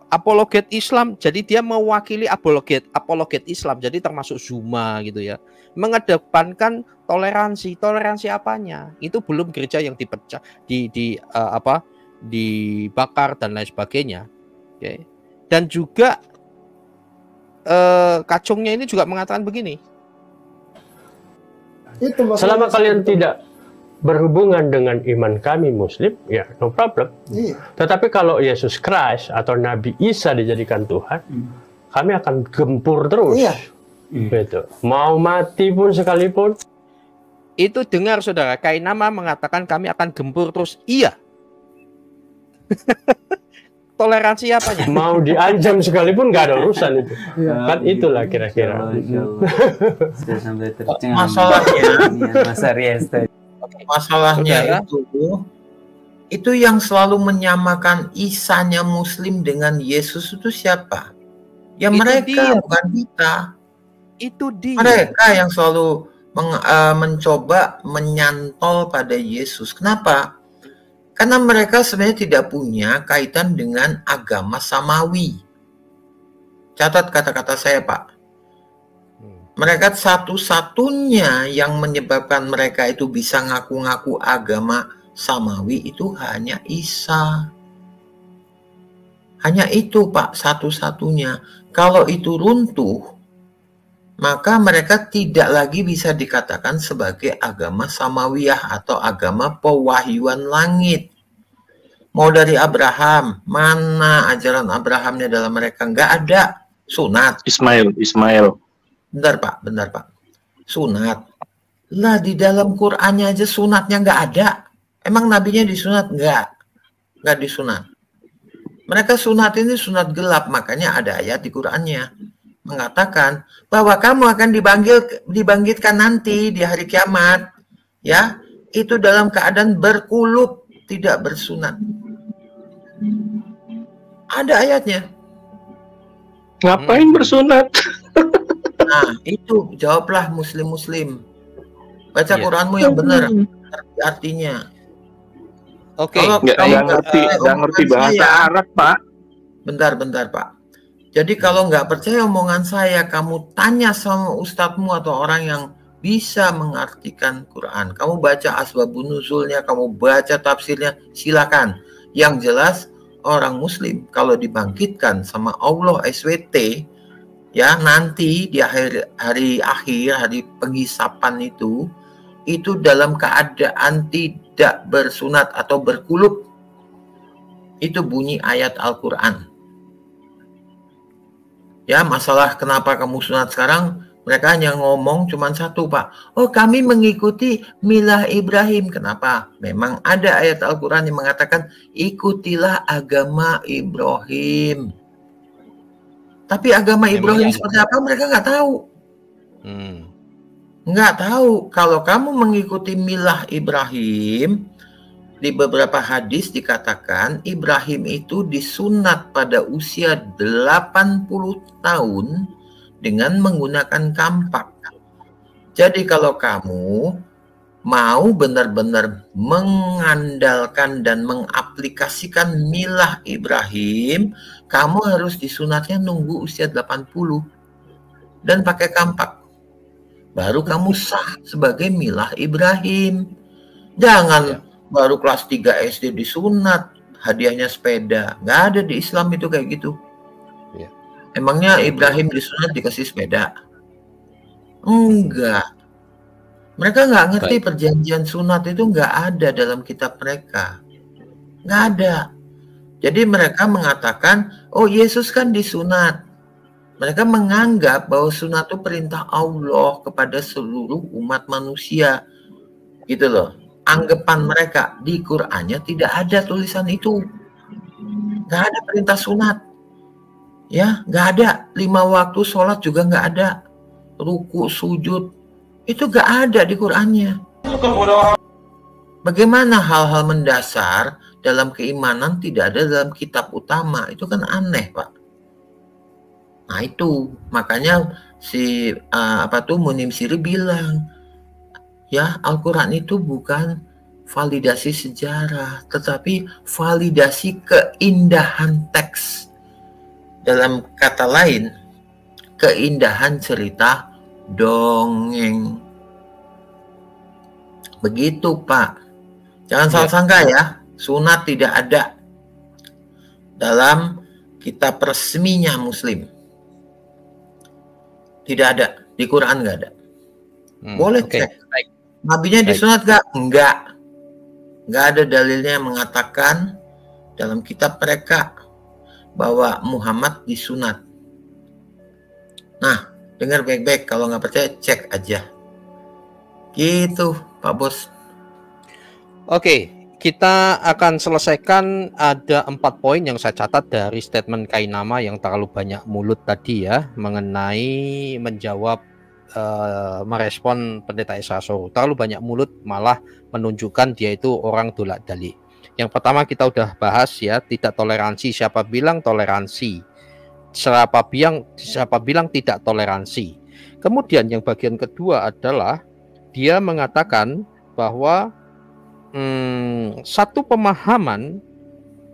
apologet Islam, jadi dia mewakili apologet Islam, jadi termasuk Zuma gitu ya, mengedepankan toleransi apanya? Itu belum gereja yang dipecah, dibakar dan lain sebagainya. Okay. Dan juga kacungnya ini juga mengatakan begini. Selama kalian tidak berhubungan dengan iman kami Muslim, ya no problem. Tetapi kalau Yesus Christ atau Nabi Isa dijadikan Tuhan, kami akan gempur terus. Betul. Mau mati pun sekalipun. Itu dengar saudara, Kainama mengatakan kami akan gempur terus. Iya. Toleransi apanya? Mau diancam sekalipun nggak ada urusan itu. Kan itulah kira-kira. Masalahnya itu yang selalu menyamakan Isanya Muslim dengan Yesus itu siapa? Ya itu mereka, dia. Bukan kita. Itu dia. Mereka yang selalu mencoba menyantol pada Yesus. Kenapa? Karena mereka sebenarnya tidak punya kaitan dengan agama samawi. Catat kata-kata saya, Pak. Mereka satu-satunya yang menyebabkan mereka itu bisa ngaku-ngaku agama samawi itu hanya Isa. Hanya itu, Pak, satu-satunya. Kalau itu runtuh, maka mereka tidak lagi bisa dikatakan sebagai agama samawiyah atau agama pewahyuan langit. Mau dari Abraham, mana ajaran Abrahamnya dalam mereka? Nggak ada. Sunat. Ismail. Bentar Pak. Sunat. Lah di dalam Qur'annya aja sunatnya nggak ada. Emang nabinya disunat? Nggak disunat. Mereka sunat ini sunat gelap, makanya ada ayat di Qur'annya mengatakan bahwa kamu akan dibangkitkan nanti di hari kiamat, ya, itu dalam keadaan berkulup, tidak bersunat. Ada ayatnya. Ngapain bersunat? Nah, itu jawablah Muslim. Baca Quranmu yang benar, artinya. Oke. Nggak ngerti bahasa Arab, Pak. Bentar, Pak. Jadi kalau nggak percaya omongan saya, kamu tanya sama ustadzmu atau orang yang bisa mengartikan Quran. Kamu baca asbabun nuzulnya, kamu baca tafsirnya, silakan. Yang jelas orang Muslim kalau dibangkitkan sama Allah SWT, ya nanti di hari akhir, hari penghisapan itu dalam keadaan tidak bersunat atau berkulup. Itu bunyi ayat Al-Quran. Ya, masalah kenapa kamu sunat sekarang, mereka hanya ngomong cuma satu, Pak. Oh, kami mengikuti milah Ibrahim. Kenapa? Memang ada ayat Al-Quran yang mengatakan, ikutilah agama Ibrahim. Tapi agama Ibrahim seperti apa mereka nggak tahu. Nggak tahu. Kalau kamu mengikuti milah Ibrahim, di beberapa hadis dikatakan Ibrahim itu disunat pada usia 80 tahun dengan menggunakan kampak. Jadi kalau kamu mau benar-benar mengandalkan dan mengaplikasikan milah Ibrahim, kamu harus disunatnya nunggu usia 80 dan pakai kampak. Baru kamu sah sebagai milah Ibrahim. Jangan baru kelas 3 SD disunat, hadiahnya sepeda. Nggak ada di Islam itu kayak gitu. Emangnya Ibrahim disunat dikasih sepeda? Enggak. Mereka nggak ngerti perjanjian sunat itu nggak ada dalam kitab mereka. Nggak ada. Jadi mereka mengatakan, oh Yesus kan disunat. Mereka menganggap bahwa sunat itu perintah Allah kepada seluruh umat manusia. Gitu loh. Anggapan mereka di Qur'annya tidak ada tulisan itu. Nggak ada perintah sunat. Ya, nggak ada. 5 waktu sholat juga nggak ada. Ruku, sujud, itu nggak ada di Qur'annya. Bagaimana hal-hal mendasar dalam keimanan tidak ada dalam kitab utama? Itu kan aneh, Pak. Nah itu, makanya si Munim Siri bilang, ya Al-Quran itu bukan validasi sejarah, tetapi validasi keindahan teks. Dalam kata lain, keindahan cerita dongeng. Begitu Pak. Jangan salah sangka ya, sunat tidak ada dalam kitab resminya Muslim. Tidak ada, di Quran nggak ada. Boleh cek. Nabinya disunat nggak? Nggak ada dalilnya yang mengatakan dalam kitab mereka bahwa Muhammad disunat. Nah, dengar baik-baik, kalau nggak percaya cek aja. Gitu, Pak Bos. Oke, kita akan selesaikan ada 4 poin yang saya catat dari statement Kainama yang terlalu banyak mulut tadi ya, mengenai menjawab merespon Pendeta Esraso. Terlalu banyak mulut malah menunjukkan dia itu orang dolak dalik. Yang pertama kita udah bahas ya, tidak toleransi. Siapa bilang toleransi? Siapa bilang tidak toleransi? Kemudian yang bagian kedua adalah dia mengatakan bahwa satu pemahaman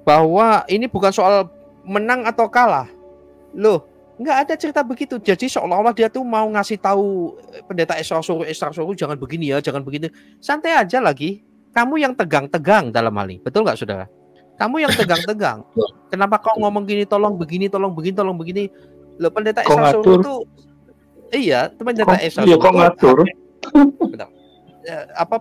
bahwa ini bukan soal menang atau kalah. Loh, nggak ada cerita begitu. Jadi seolah-olah dia tuh mau ngasih tahu Pendeta Esraso jangan begini ya, jangan begini. Santai aja lagi. Kamu yang tegang-tegang dalam hal ini. Betul nggak, saudara? Kamu yang tegang-tegang. Kenapa kau ngomong gini, tolong begini, tolong begini, tolong begini. Loh, Pendeta Esraso itu iya, Pendeta Esraso. Iya, kok ngatur?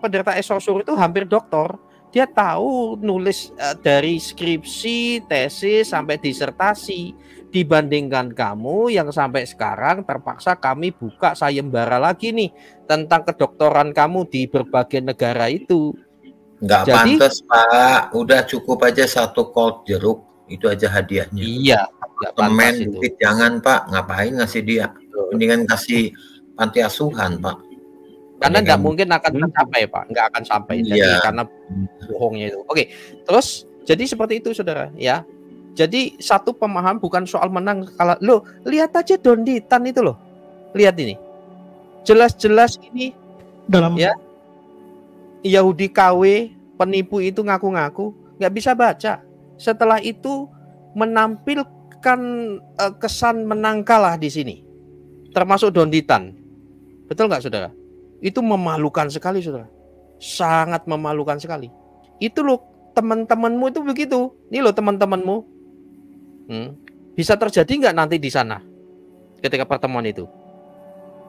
Pendeta Esraso itu hampir doktor. Dia tahu nulis dari skripsi, tesis sampai disertasi. Dibandingkan kamu yang sampai sekarang terpaksa kami buka sayembara lagi nih tentang kedokteran kamu di berbagai negara itu. Nggak pantas Pak, udah cukup aja 1 kol jeruk, itu aja hadiahnya. Iya, temen bukit jangan Pak, ngapain ngasih dia? Mendingan kasih panti asuhan Pak. Karena nggak mungkin akan tercapai Pak, nggak akan sampai. Jadi karena bohongnya itu. Oke, terus jadi seperti itu saudara ya. Jadi satu pemahaman bukan soal menang kalah. Loh, lihat aja Donditan itu loh. Lihat ini. Jelas-jelas ini dalam ya. Yahudi KW, penipu itu ngaku-ngaku nggak bisa baca. Setelah itu menampilkan kesan menang kalah di sini. Termasuk Donditan. Betul nggak saudara? Itu memalukan sekali saudara. Sangat memalukan sekali. Itu loh teman-temanmu itu begitu. Ini loh teman-temanmu. Bisa terjadi nggak nanti di sana ketika pertemuan itu?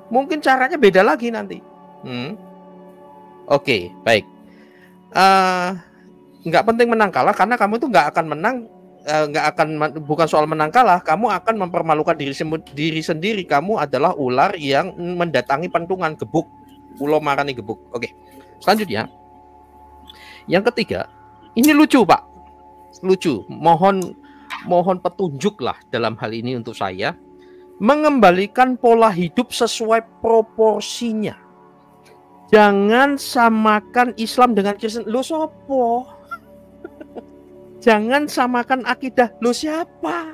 Mungkin caranya beda lagi nanti. Oke, baik. Nggak penting menang kalah karena kamu itu nggak akan menang, bukan soal menang kalah. Kamu akan mempermalukan diri sendiri. Kamu adalah ular yang mendatangi pentungan gebuk, ulo marani gebuk. Oke, selanjutnya yang ketiga, ini lucu Pak, lucu. Mohon petunjuk lah dalam hal ini untuk saya. Mengembalikan pola hidup sesuai proporsinya. Jangan samakan Islam dengan Kristen. Lo sopo? Jangan samakan akidah. Lo siapa?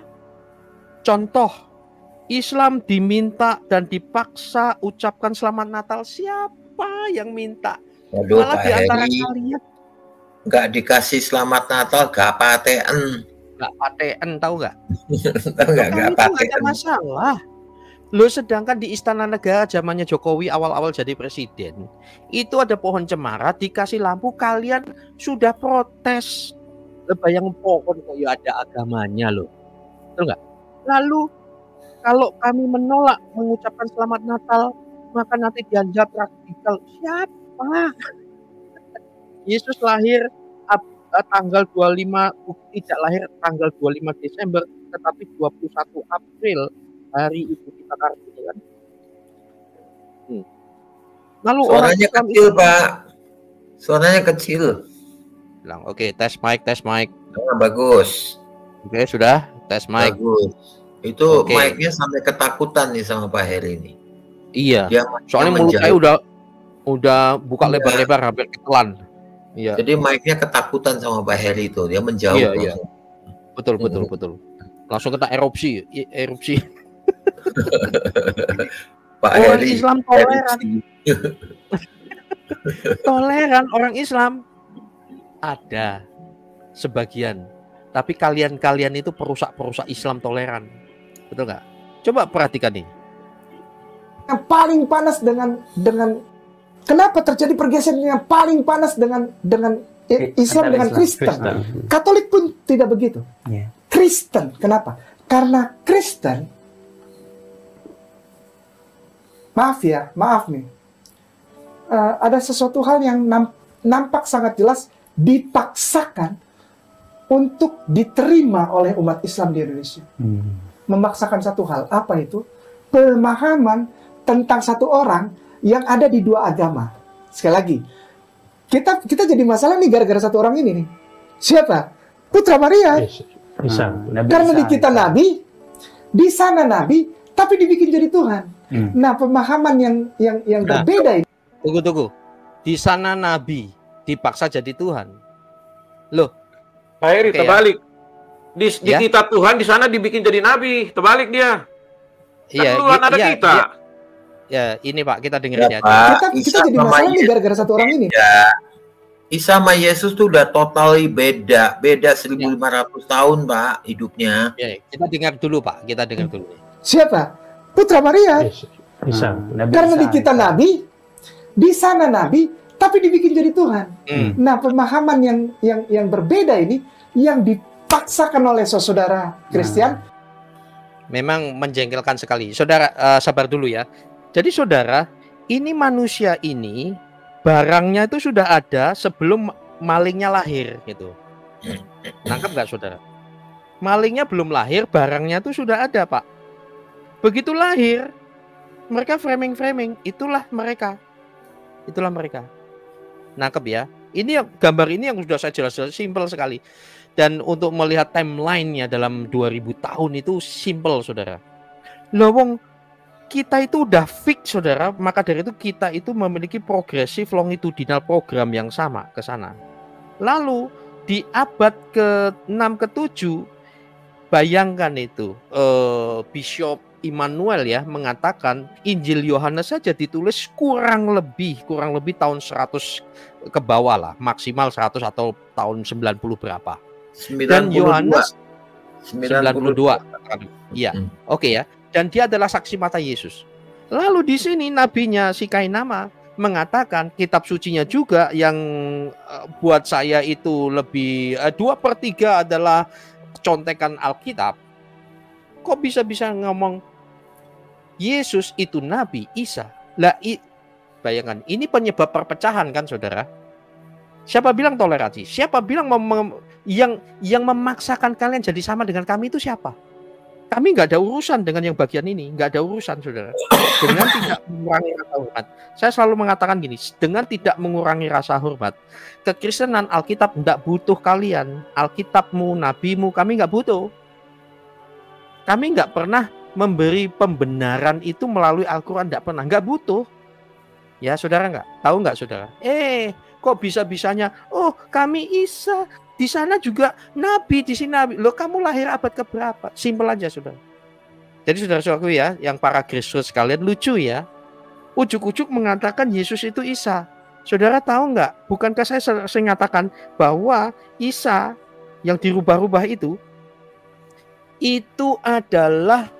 Contoh, Islam diminta dan dipaksa ucapkan selamat Natal. Siapa yang minta? Waduh, malah Pak di antara Heri, kalian nggak dikasih selamat Natal, gak paten. Nggak paten, tahu nggak? Nggak Nggak ada masalah. Lo sedangkan di Istana Negara zamannya Jokowi awal-awal jadi presiden, itu ada pohon cemara, dikasih lampu, kalian sudah protes. Bayang pohon kayak ada agamanya loh. Betul nggak? Lalu kalau kami menolak mengucapkan selamat Natal, maka nanti dianggap radikal. Siapa? Yesus lahir tanggal 25, tidak lahir tanggal 25 Desember, tetapi 21 April, hari ibu kita Kartini kan. Lalu suaranya orang kecil Pak, suaranya kecil. Bilang, oke, tes mic. Oh, bagus. Oke, sudah tes mic. Bagus. Itu mic-nya sampai ketakutan nih sama Pak Heri ini. Iya. Soalnya mulut saya udah buka lebar-lebar hampir ketelan. Iya. Jadi mic-nya ketakutan sama Pak Heri itu, dia menjauh. Iya. Betul. Langsung kena erupsi. Pak Orang Heri Islam toleran. Toleran orang Islam ada sebagian, tapi kalian itu perusak Islam toleran, betul nggak? Coba perhatikan nih. Yang paling panas dengan kenapa terjadi pergeseran yang paling panas dengan Islam dengan Kristen. Katolik pun tidak begitu. Kristen, kenapa? Karena Kristen, maaf nih, ada sesuatu hal yang nampak sangat jelas dipaksakan untuk diterima oleh umat Islam di Indonesia. Memaksakan satu hal, apa itu? Pemahaman tentang satu orang yang ada di dua agama. Sekali lagi, kita jadi masalah nih gara-gara satu orang ini nih. Siapa? Putra Maria. Karena di kita nabi, di sana nabi, tapi dibikin jadi Tuhan. Nah, pemahaman yang berbeda ini. Tunggu. Di sana nabi, dipaksa jadi Tuhan. Loh, Pak Heri, terbalik. Di kita Tuhan, di sana dibikin jadi nabi. Terbalik dia. Iya, ada kita. Ya, ini Pak, kita dengerin ya. Kita jadi masalah nih gara-gara satu orang ini. Isa sama Yesus tuh udah totally beda 1500 tahun, Pak, hidupnya. Ya, kita dengar dulu, Pak. Kita dengar dulu. Siapa? Putra Maria. Isa. Karena di kita nabi, di sana nabi, tapi dibikin jadi Tuhan. Nah, pemahaman yang berbeda ini yang dipaksakan oleh saudara Kristen memang menjengkelkan sekali. Saudara, sabar dulu ya. Jadi saudara, ini manusia ini barangnya itu sudah ada sebelum malingnya lahir gitu. Nangkep nggak saudara? Malingnya belum lahir, barangnya itu sudah ada, Pak. Begitu lahir, mereka framing, itulah mereka. Nangkep ya? Ini gambar ini yang sudah saya jelas-jelas simpel sekali. Dan untuk melihat timeline-nya dalam 2000 tahun itu simpel, saudara. Lowong kita itu udah fix, saudara. Maka dari itu kita itu memiliki progresif longitudinal program yang sama ke sana. Lalu di abad ke-6 ke-7 bayangkan itu Bishop Immanuel ya mengatakan Injil Yohanes saja ditulis kurang lebih tahun 100 ke bawah lah, maksimal 100 atau tahun 90 berapa. 92. Dan Yohanes 92. 92. Iya. Oke ya. Dan dia adalah saksi mata Yesus. Lalu di sini nabinya si Kainama mengatakan kitab sucinya juga yang buat saya itu lebih 2/3 adalah contekan Alkitab. Kok bisa-bisa ngomong Yesus itu nabi Isa? Lah, bayangkan ini penyebab perpecahan kan, saudara? Siapa bilang toleransi? Siapa bilang yang memaksakan kalian jadi sama dengan kami itu siapa? Kami nggak ada urusan dengan yang bagian ini, nggak ada urusan, saudara. Dengan tidak mengurangi rasa hormat. Saya selalu mengatakan gini, dengan tidak mengurangi rasa hormat, kekristenan Alkitab tidak butuh kalian. Alkitabmu, nabimu, kami nggak butuh. Kami nggak pernah memberi pembenaran itu melalui Al-Quran, nggak butuh. Ya, saudara nggak? Tahu nggak, saudara? Kok bisa-bisanya? Oh, kami Isa. Di sana juga nabi, di sini nabi. Loh, kamu lahir abad keberapa? Simpel aja, saudara. Jadi saudara-saudaraku ya, yang para Kristus sekalian, lucu ya. Ujuk-ujuk mengatakan Yesus itu Isa. Saudara tahu nggak? Bukankah saya sering mengatakan bahwa Isa yang dirubah-rubah itu adalah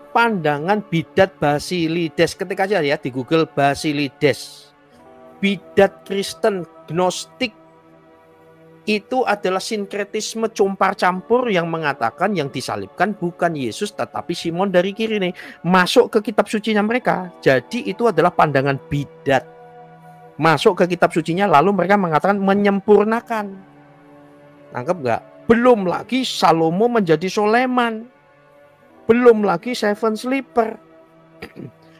pandangan bidat Basilides. Ketik aja ya di Google Basilides. Bidat Kristen Gnostik itu adalah sinkretisme compar-campur yang mengatakan yang disalibkan bukan Yesus tetapi Simon dari Kirene. Masuk ke kitab sucinya mereka. Jadi itu adalah pandangan bidat. Masuk ke kitab sucinya lalu mereka mengatakan menyempurnakan. Nangkep nggak? Belum lagi Salomo menjadi Soleman. Belum lagi Seven Sleeper.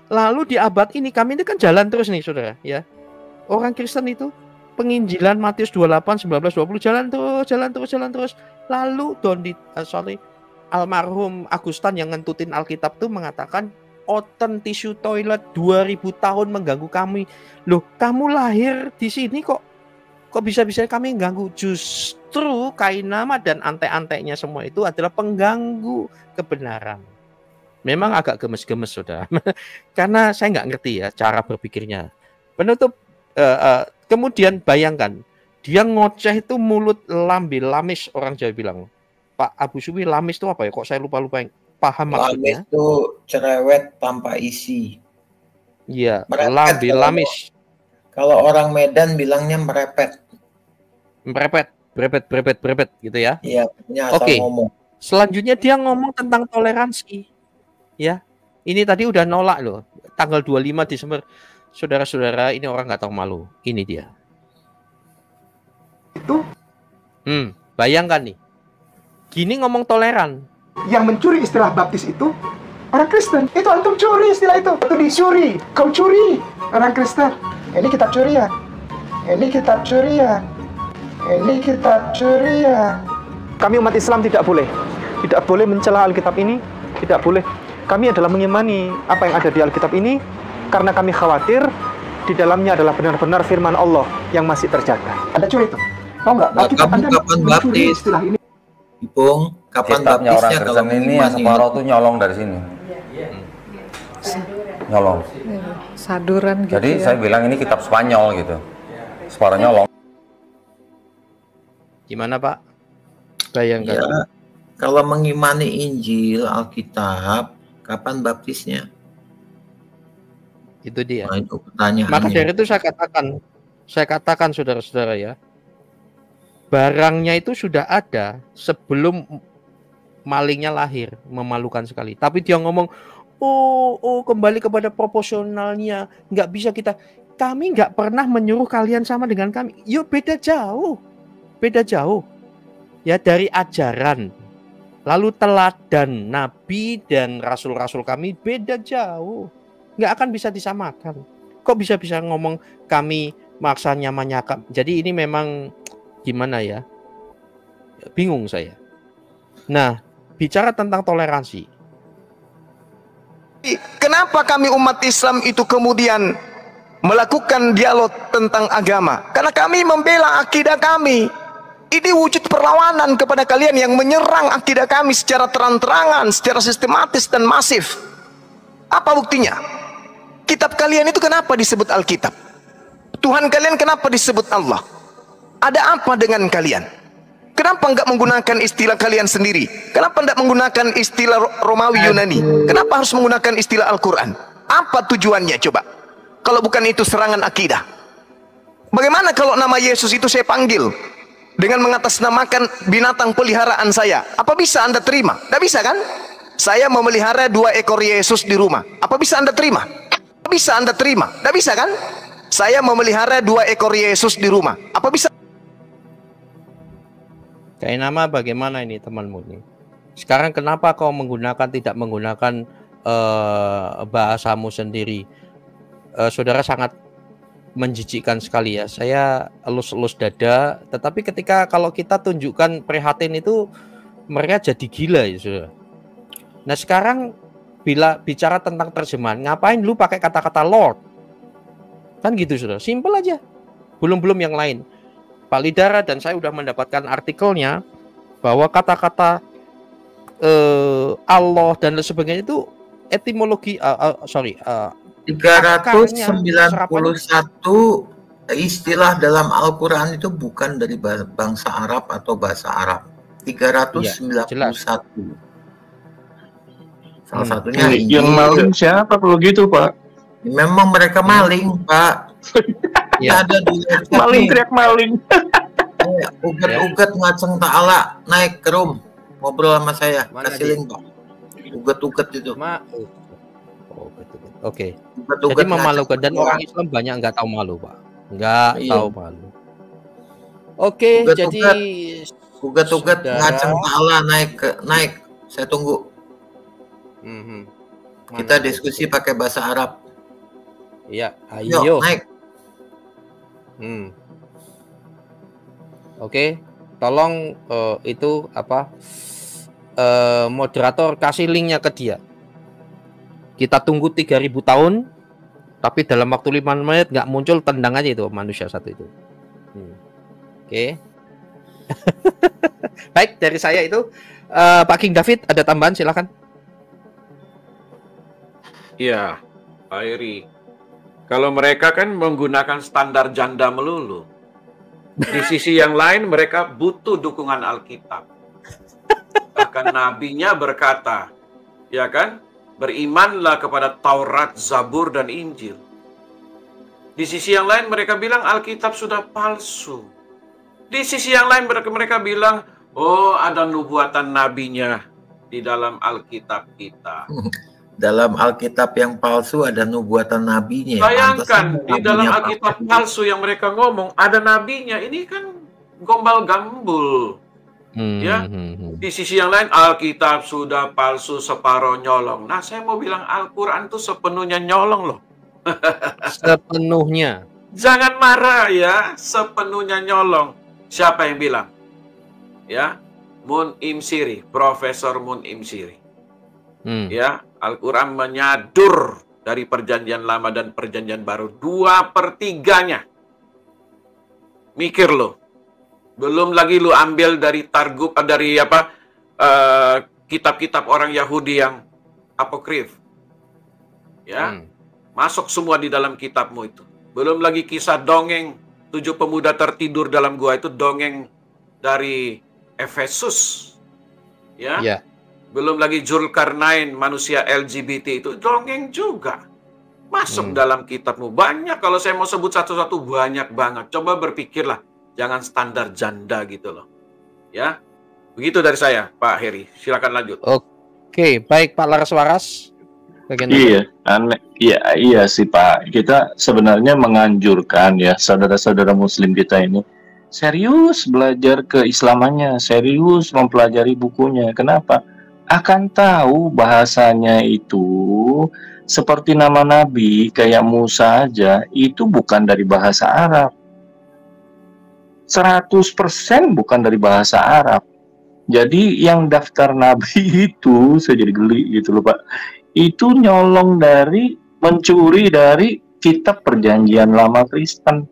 Lalu di abad ini kami ini kan jalan terus nih, saudara ya. Orang Kristen itu penginjilan Matius 28, 19, 20 jalan terus. Lalu almarhum Agustan yang ngentutin Alkitab tuh mengatakan open tisu toilet 2000 tahun mengganggu kami. Loh, kamu lahir di sini kok bisa-bisa kami mengganggu? Justru Kainama dan antek-anteknya semua itu adalah pengganggu kebenaran. Memang agak gemes-gemes, saudara. Karena saya nggak ngerti ya cara berpikirnya. Penutup Kemudian bayangkan, dia ngoceh itu mulut lambe, lamis orang Jawa bilang. Pak Abu Suwi, lamis itu apa ya? Kok saya lupa-lupa yang paham Lamis maksudnya? itu cerewet tanpa isi. Iya, Merepet lambe, kalau- lamis. Kalau orang Medan bilangnya merepet. Brepet gitu ya. Iya, punya asal Oke. ngomong. Selanjutnya dia ngomong tentang toleransi. Ya. Ini tadi udah nolak loh. Tanggal 25 Desember. Saudara-saudara, ini orang nggak tahu malu. Ini dia. Itu Bayangkan nih. Gini ngomong toleran. yang mencuri istilah baptis itu orang Kristen. Itu antum curi istilah itu. Itu dicuri. Kau curi orang Kristen. Ini kitab curian. Ini kitab curian. Ini kitab curian. Kami umat Islam tidak boleh mencela Alkitab ini, tidak boleh. Kami adalah mengimani apa yang ada di Alkitab ini karena kami khawatir di dalamnya adalah benar-benar firman Allah yang masih terjaga. Anda curi itu? Tahu nggak? Nah, kamu kapan baptis? Istilah ini. Ipung, kapan Kitabnya orang baptisnya kalau Kristen ini yang separuh tuh nyolong dari sini. Nyolong. Saduran gitu. Jadi ya. saya bilang ini kitab Spanyol gitu. Separuh nyolong. Gimana Pak? Bayangkan. Ya, kalau mengimani Injil, Alkitab, kapan baptisnya? Itu dia. Nah, itu pertanyaannya. Maka dari itu saya katakan saudara-saudara ya, barangnya itu sudah ada sebelum malingnya lahir, memalukan sekali. Tapi dia ngomong, oh kembali kepada proporsionalnya, nggak bisa kami nggak pernah menyuruh kalian sama dengan kami. Yuk beda jauh. Ya dari ajaran, lalu teladan Nabi dan Rasul-Rasul kami beda jauh. Nggak akan bisa disamakan. Kok bisa ngomong kami maksa nyaman-nyaman. Jadi ini memang gimana ya? Bingung saya. Nah, bicara tentang toleransi. Kenapa kami umat Islam itu kemudian melakukan dialog tentang agama? Karena kami membela akidah kami. Ini wujud perlawanan kepada kalian yang menyerang akidah kami secara terang-terangan, secara sistematis dan masif. Apa buktinya? Kitab kalian itu kenapa disebut Alkitab? Tuhan kalian kenapa disebut Allah? Ada apa dengan kalian? Kenapa enggak menggunakan istilah kalian sendiri? Kenapa enggak menggunakan istilah Romawi Yunani? Kenapa harus menggunakan istilah Al-Quran? Apa tujuannya coba? Kalau bukan itu serangan akidah. Bagaimana kalau nama Yesus itu saya panggil dengan mengatasnamakan binatang peliharaan saya? Apa bisa Anda terima? Tidak bisa kan? Saya memelihara 2 ekor Yesus di rumah. Apa bisa Anda terima? Apa bisa Anda terima? Tidak bisa kan? Saya memelihara 2 ekor Yesus di rumah. Apa bisa? Kayak nama bagaimana ini temanmu ini? Sekarang kenapa kau tidak menggunakan bahasamu sendiri? Saudara sangat menjijikkan sekali ya. Saya elus-elus dada, tetapi kalau kita tunjukkan prihatin itu mereka jadi gila ya saudara. Nah sekarang bila bicara tentang terjemahan, ngapain lu pakai kata-kata Lord? Kan gitu saudara, simple aja. Belum yang lain. Pak Lidara dan saya sudah mendapatkan artikelnya bahwa kata-kata Allah dan sebagainya itu etimologi 391 istilah dalam Al-Quran itu bukan dari bangsa Arab atau bahasa Arab. 391. Salah satunya yang maling siapa kalau gitu Pak? Memang mereka maling Pak. Ya. Ada di Maling teriak maling. Ugat ngaceng ta'ala naik ke room ngobrol sama saya. Kasih link Pak. Ugat itu. Oke. Jadi memalukan dan orang Islam banyak nggak tahu malu Pak. Nggak tahu malu. Oke, jadi ugat ngaceng ta'ala naik. Saya tunggu. Kita diskusi pakai bahasa Arab. Iya, ayo. Naik. Oke, tolong itu apa moderator kasih linknya ke dia. Kita tunggu 3000 tahun, tapi dalam waktu 5 menit nggak muncul, tendang aja itu manusia satu itu. Oke. Baik, dari saya itu Pak King David ada tambahan silakan. Iya, Pak Eri. Kalau mereka kan menggunakan standar janda melulu. Di sisi yang lain mereka butuh dukungan Alkitab. Bahkan nabinya berkata, ya kan? Berimanlah kepada Taurat, Zabur, dan Injil. Di sisi yang lain mereka bilang Alkitab sudah palsu. Di sisi yang lain mereka bilang, oh ada nubuatan nabinya di dalam Alkitab kita. Dalam Alkitab yang palsu ada nubuatan nabinya. Bayangkan, di dalam Alkitab palsu yang mereka ngomong, ada nabinya. Ini kan gombal-gambul. Ya, di sisi yang lain Alkitab sudah palsu, separuh nyolong. Nah, saya mau bilang Al-Quran itu sepenuhnya nyolong loh. Sepenuhnya. Jangan marah ya, sepenuhnya nyolong. Siapa yang bilang? Ya, Mun'im Siri, Profesor Mun'im Siri. Ya, Al-Quran menyadur dari perjanjian lama dan perjanjian baru 2/3-nya. Mikir lo. Belum lagi lu ambil dari Targub, dari apa kitab-kitab orang Yahudi yang apokrif. Ya. Masuk semua di dalam kitabmu itu. Belum lagi kisah dongeng 7 pemuda tertidur dalam gua, itu dongeng dari Efesus. Ya. Ya. Belum lagi Zulkarnain, manusia LGBT, itu dongeng juga. Masuk dalam kitabmu. Banyak, kalau saya mau sebut satu-satu banyak banget. Coba berpikirlah, jangan standar janda gitu loh. Ya. Begitu dari saya, Pak Heri. Silakan lanjut. Oke, baik Pak Laras-Waras. Iya sih Pak. Kita sebenarnya menganjurkan ya saudara-saudara Muslim kita ini serius belajar keislamannya, serius mempelajari bukunya. Kenapa? Akan tahu bahasanya itu seperti nama Nabi kayak Musa aja itu bukan dari bahasa Arab. 100% bukan dari bahasa Arab. Jadi yang daftar Nabi itu, saya jadi geli gitu loh Pak, itu nyolong dari, mencuri dari kitab perjanjian lama Kristen.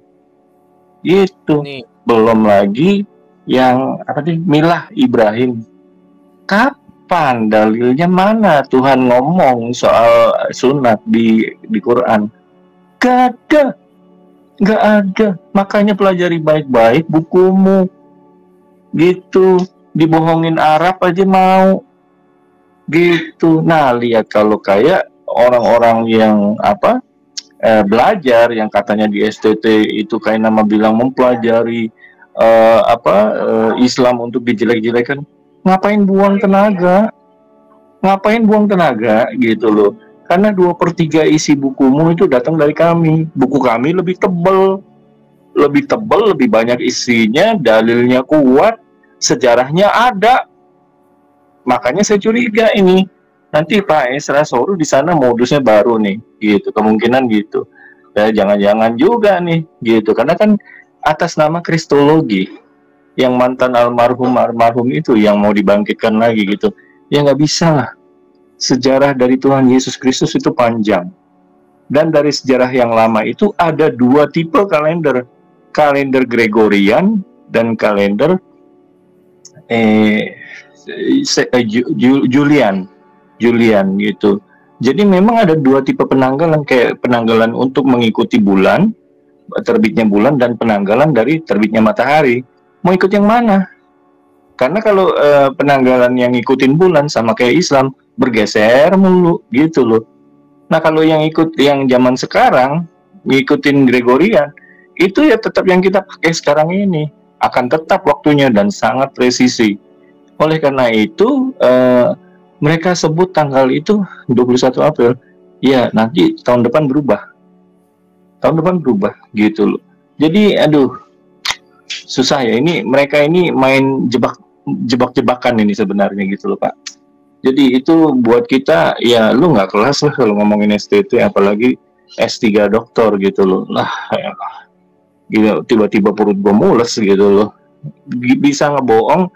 Gitu. Belum lagi yang apa nih, Milah Ibrahim. Kapan dalilnya, mana Tuhan ngomong soal sunat di Quran? Gak ada. Gak ada. Makanya pelajari baik-baik bukumu. Gitu. Dibohongin Arab aja mau. Gitu. Nah, lihat kalau kayak orang-orang yang apa belajar, yang katanya di STT itu kayak nama bilang mempelajari Islam untuk dijelek-jelekan. Ngapain buang tenaga? Ngapain buang tenaga gitu loh. Karena 2/3 isi bukumu itu datang dari kami. Buku kami lebih tebal, lebih banyak isinya, dalilnya kuat, sejarahnya ada. Makanya saya curiga ini nanti Pak Esra Soru di sana modusnya baru nih, gitu. Kemungkinan gitu. Ya, jangan-jangan juga nih, gitu. Karena kan atas nama kristologi, yang mantan almarhum itu yang mau dibangkitkan lagi gitu. Ya nggak bisa lah. Sejarah dari Tuhan Yesus Kristus itu panjang. Dan dari sejarah yang lama itu ada 2 tipe kalender. Kalender Gregorian dan kalender Julian gitu. Jadi memang ada 2 tipe penanggalan, kayak penanggalan untuk mengikuti bulan, terbitnya bulan, dan penanggalan dari terbitnya matahari. Mau ikut yang mana? Karena kalau penanggalan yang ngikutin bulan sama kayak Islam bergeser mulu gitu loh. Nah kalau yang ikut yang zaman sekarang ngikutin Gregorian, itu ya tetap yang kita pakai sekarang ini, akan tetap waktunya dan sangat presisi. Oleh karena itu mereka sebut tanggal itu 21 April. Ya nanti tahun depan berubah. Tahun depan berubah gitu loh. Jadi aduh, susah ya, ini mereka ini main jebak-jebakan ini sebenarnya gitu loh Pak. Jadi itu buat kita ya, lu nggak kelas lah kalau ngomongin STT, apalagi S3 doktor gitu loh. Lah ya, gitu, tiba-tiba perut gue mules gitu loh. Bisa ngebohong,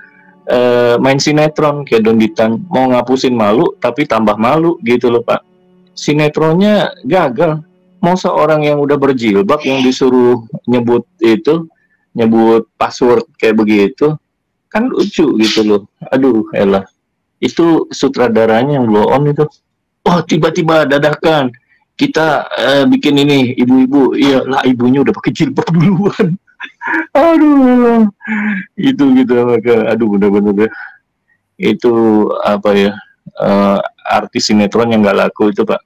main sinetron kayak Donditan, mau ngapusin malu tapi tambah malu gitu loh Pak. Sinetronnya gagal. Mau seorang yang udah berjilbab yang disuruh nyebut password kayak begitu, kan lucu gitu loh. Aduh elah, itu sutradaranya yang blow on itu, oh tiba-tiba dadakan kita bikin ini ibu-ibu, iyalah ibunya udah pakai jilbab duluan. Aduh, itu gitu, aduh bener-bener deh. Itu apa ya, artis sinetron yang nggak laku itu Pak.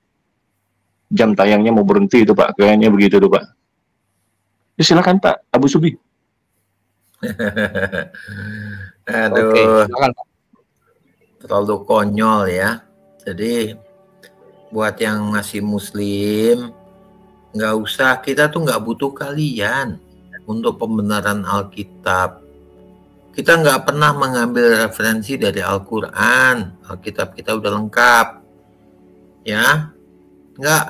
Jam tayangnya mau berhenti itu Pak, kayaknya begitu tuh Pak. Ya, silakan Pak Abu Subi. Aduh, Oke, silakan, Pak. terlalu konyol ya. Jadi buat yang masih muslim, nggak usah, kita tuh nggak butuh kalian untuk pembenaran Alkitab. Kita nggak pernah mengambil referensi dari Al-Quran. Alkitab kita udah lengkap. Ya, nggak,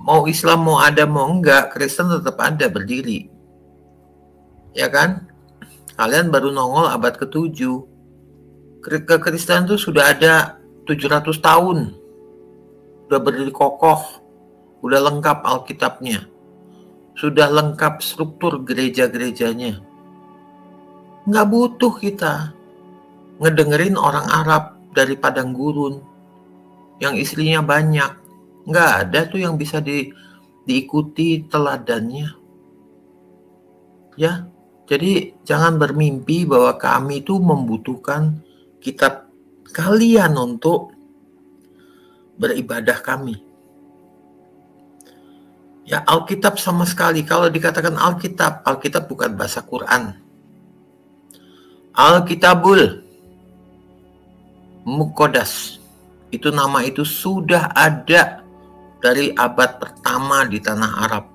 mau Islam mau ada mau enggak, Kristen tetap ada berdiri. Ya kan? Kalian baru nongol abad ke-7. Kekristenan itu sudah ada 700 tahun. Udah berdiri kokoh, udah lengkap Alkitabnya, sudah lengkap struktur gereja-gerejanya. Nggak butuh kita ngedengerin orang Arab dari padang gurun yang istrinya banyak. Nggak ada tuh yang bisa diikuti teladannya. Ya, jadi jangan bermimpi bahwa kami itu membutuhkan kitab kalian untuk beribadah kami. Ya, Alkitab sama sekali, kalau dikatakan Alkitab, Alkitab bukan bahasa Quran. Alkitabul Muqaddas, itu nama itu sudah ada dari abad pertama di tanah Arab.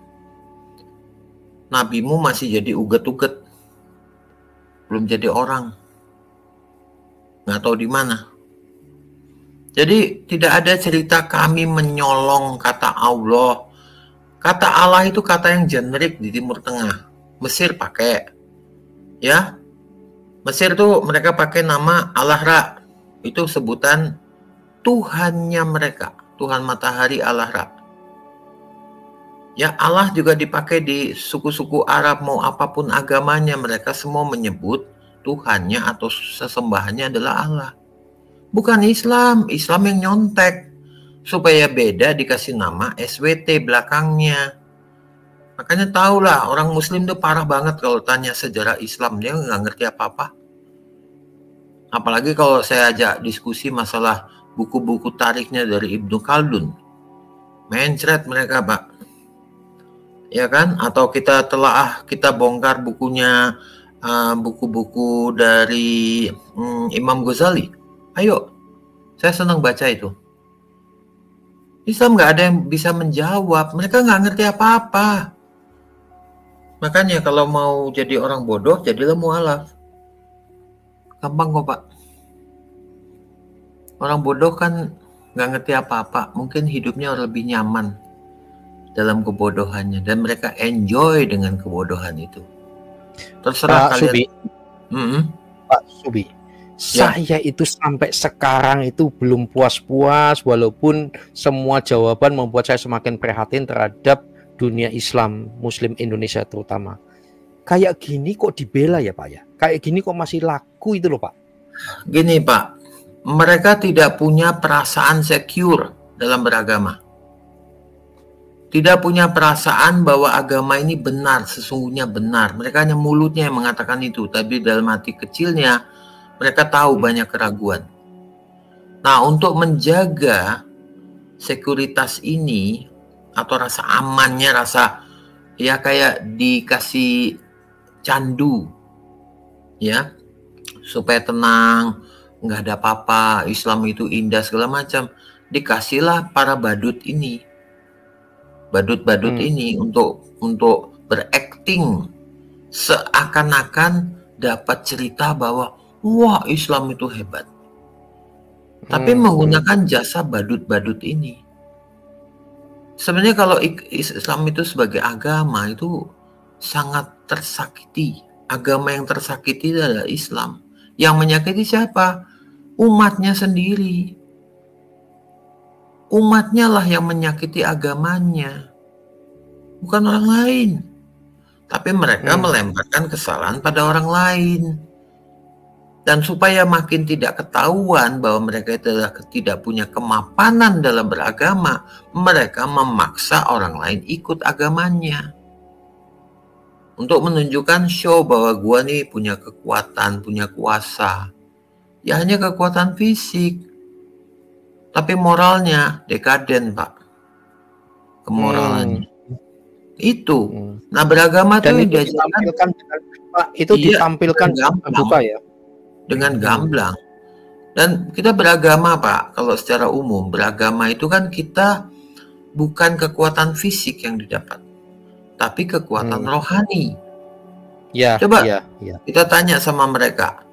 Nabimu masih jadi uget-uget, belum jadi orang, nggak tahu di mana. Jadi tidak ada cerita kami menyolong kata Allah. Kata Allah itu kata yang generik di Timur Tengah. Mesir pakai, ya. Mesir tuh mereka pakai nama Allah-Ra. Itu sebutan Tuhannya mereka, Tuhan matahari Allah-Ra. Ya, Allah juga dipakai di suku-suku Arab, mau apapun agamanya, mereka semua menyebut Tuhannya atau sesembahannya adalah Allah. Bukan Islam, Islam yang nyontek. Supaya beda dikasih nama SWT belakangnya. Makanya tahulah orang Muslim tuh parah banget kalau tanya sejarah Islam, dia nggak ngerti apa-apa. Apalagi kalau saya ajak diskusi masalah buku-buku tarikhnya dari Ibnu Khaldun. Mencret mereka, Pak. Ya kan? Atau kita telaah, kita bongkar bukunya, buku-buku dari Imam Ghazali. Ayo, saya senang baca itu. Islam nggak ada yang bisa menjawab. Mereka nggak ngerti apa-apa. Makanya kalau mau jadi orang bodoh, jadilah mu'alaf. Gampang kok Pak. Orang bodoh kan nggak ngerti apa-apa. Mungkin hidupnya lebih nyaman dalam kebodohannya. Dan mereka enjoy dengan kebodohan itu. Terserah Pak kalian. Subi. Pak Subi. Ya. Saya itu sampai sekarang itu belum puas-puas, walaupun semua jawaban membuat saya semakin prihatin terhadap dunia Islam, Muslim Indonesia terutama. Kayak gini kok dibela ya Pak ya? Kayak gini kok masih laku itu loh Pak? Gini Pak, mereka tidak punya perasaan secure dalam beragama. Tidak punya perasaan bahwa agama ini benar, sesungguhnya benar. Mereka hanya mulutnya yang mengatakan itu, tapi dalam hati kecilnya mereka tahu banyak keraguan. Nah, untuk menjaga sekuritas ini atau rasa amannya, rasa ya kayak dikasih candu, ya, supaya tenang, nggak ada apa-apa, Islam itu indah segala macam, dikasihlah para badut ini, badut-badut ini untuk berakting seakan-akan dapat cerita bahwa wah, Islam itu hebat. Tapi menggunakan jasa badut-badut ini. Sebenarnya kalau Islam itu sebagai agama itu sangat tersakiti. Agama yang tersakiti adalah Islam. Yang menyakiti siapa? Umatnya sendiri. Umatnya lah yang menyakiti agamanya. Bukan orang lain. Tapi mereka melemparkan kesalahan pada orang lain. Dan supaya makin tidak ketahuan bahwa mereka itu tidak punya kemapanan dalam beragama, mereka memaksa orang lain ikut agamanya. Untuk menunjukkan show bahwa gua nih punya kekuatan, punya kuasa. Ya hanya kekuatan fisik. Tapi moralnya dekaden, Pak. Kemoralannya. Itu. Nah, beragama Dan tuh itu ditampilkan Pak, itu ditampilkan terbuka ya. Dengan gamblang. Dan kita beragama, Pak, kalau secara umum beragama itu kan kita bukan kekuatan fisik yang didapat, tapi kekuatan rohani. Ya, Coba ya. kita tanya sama mereka,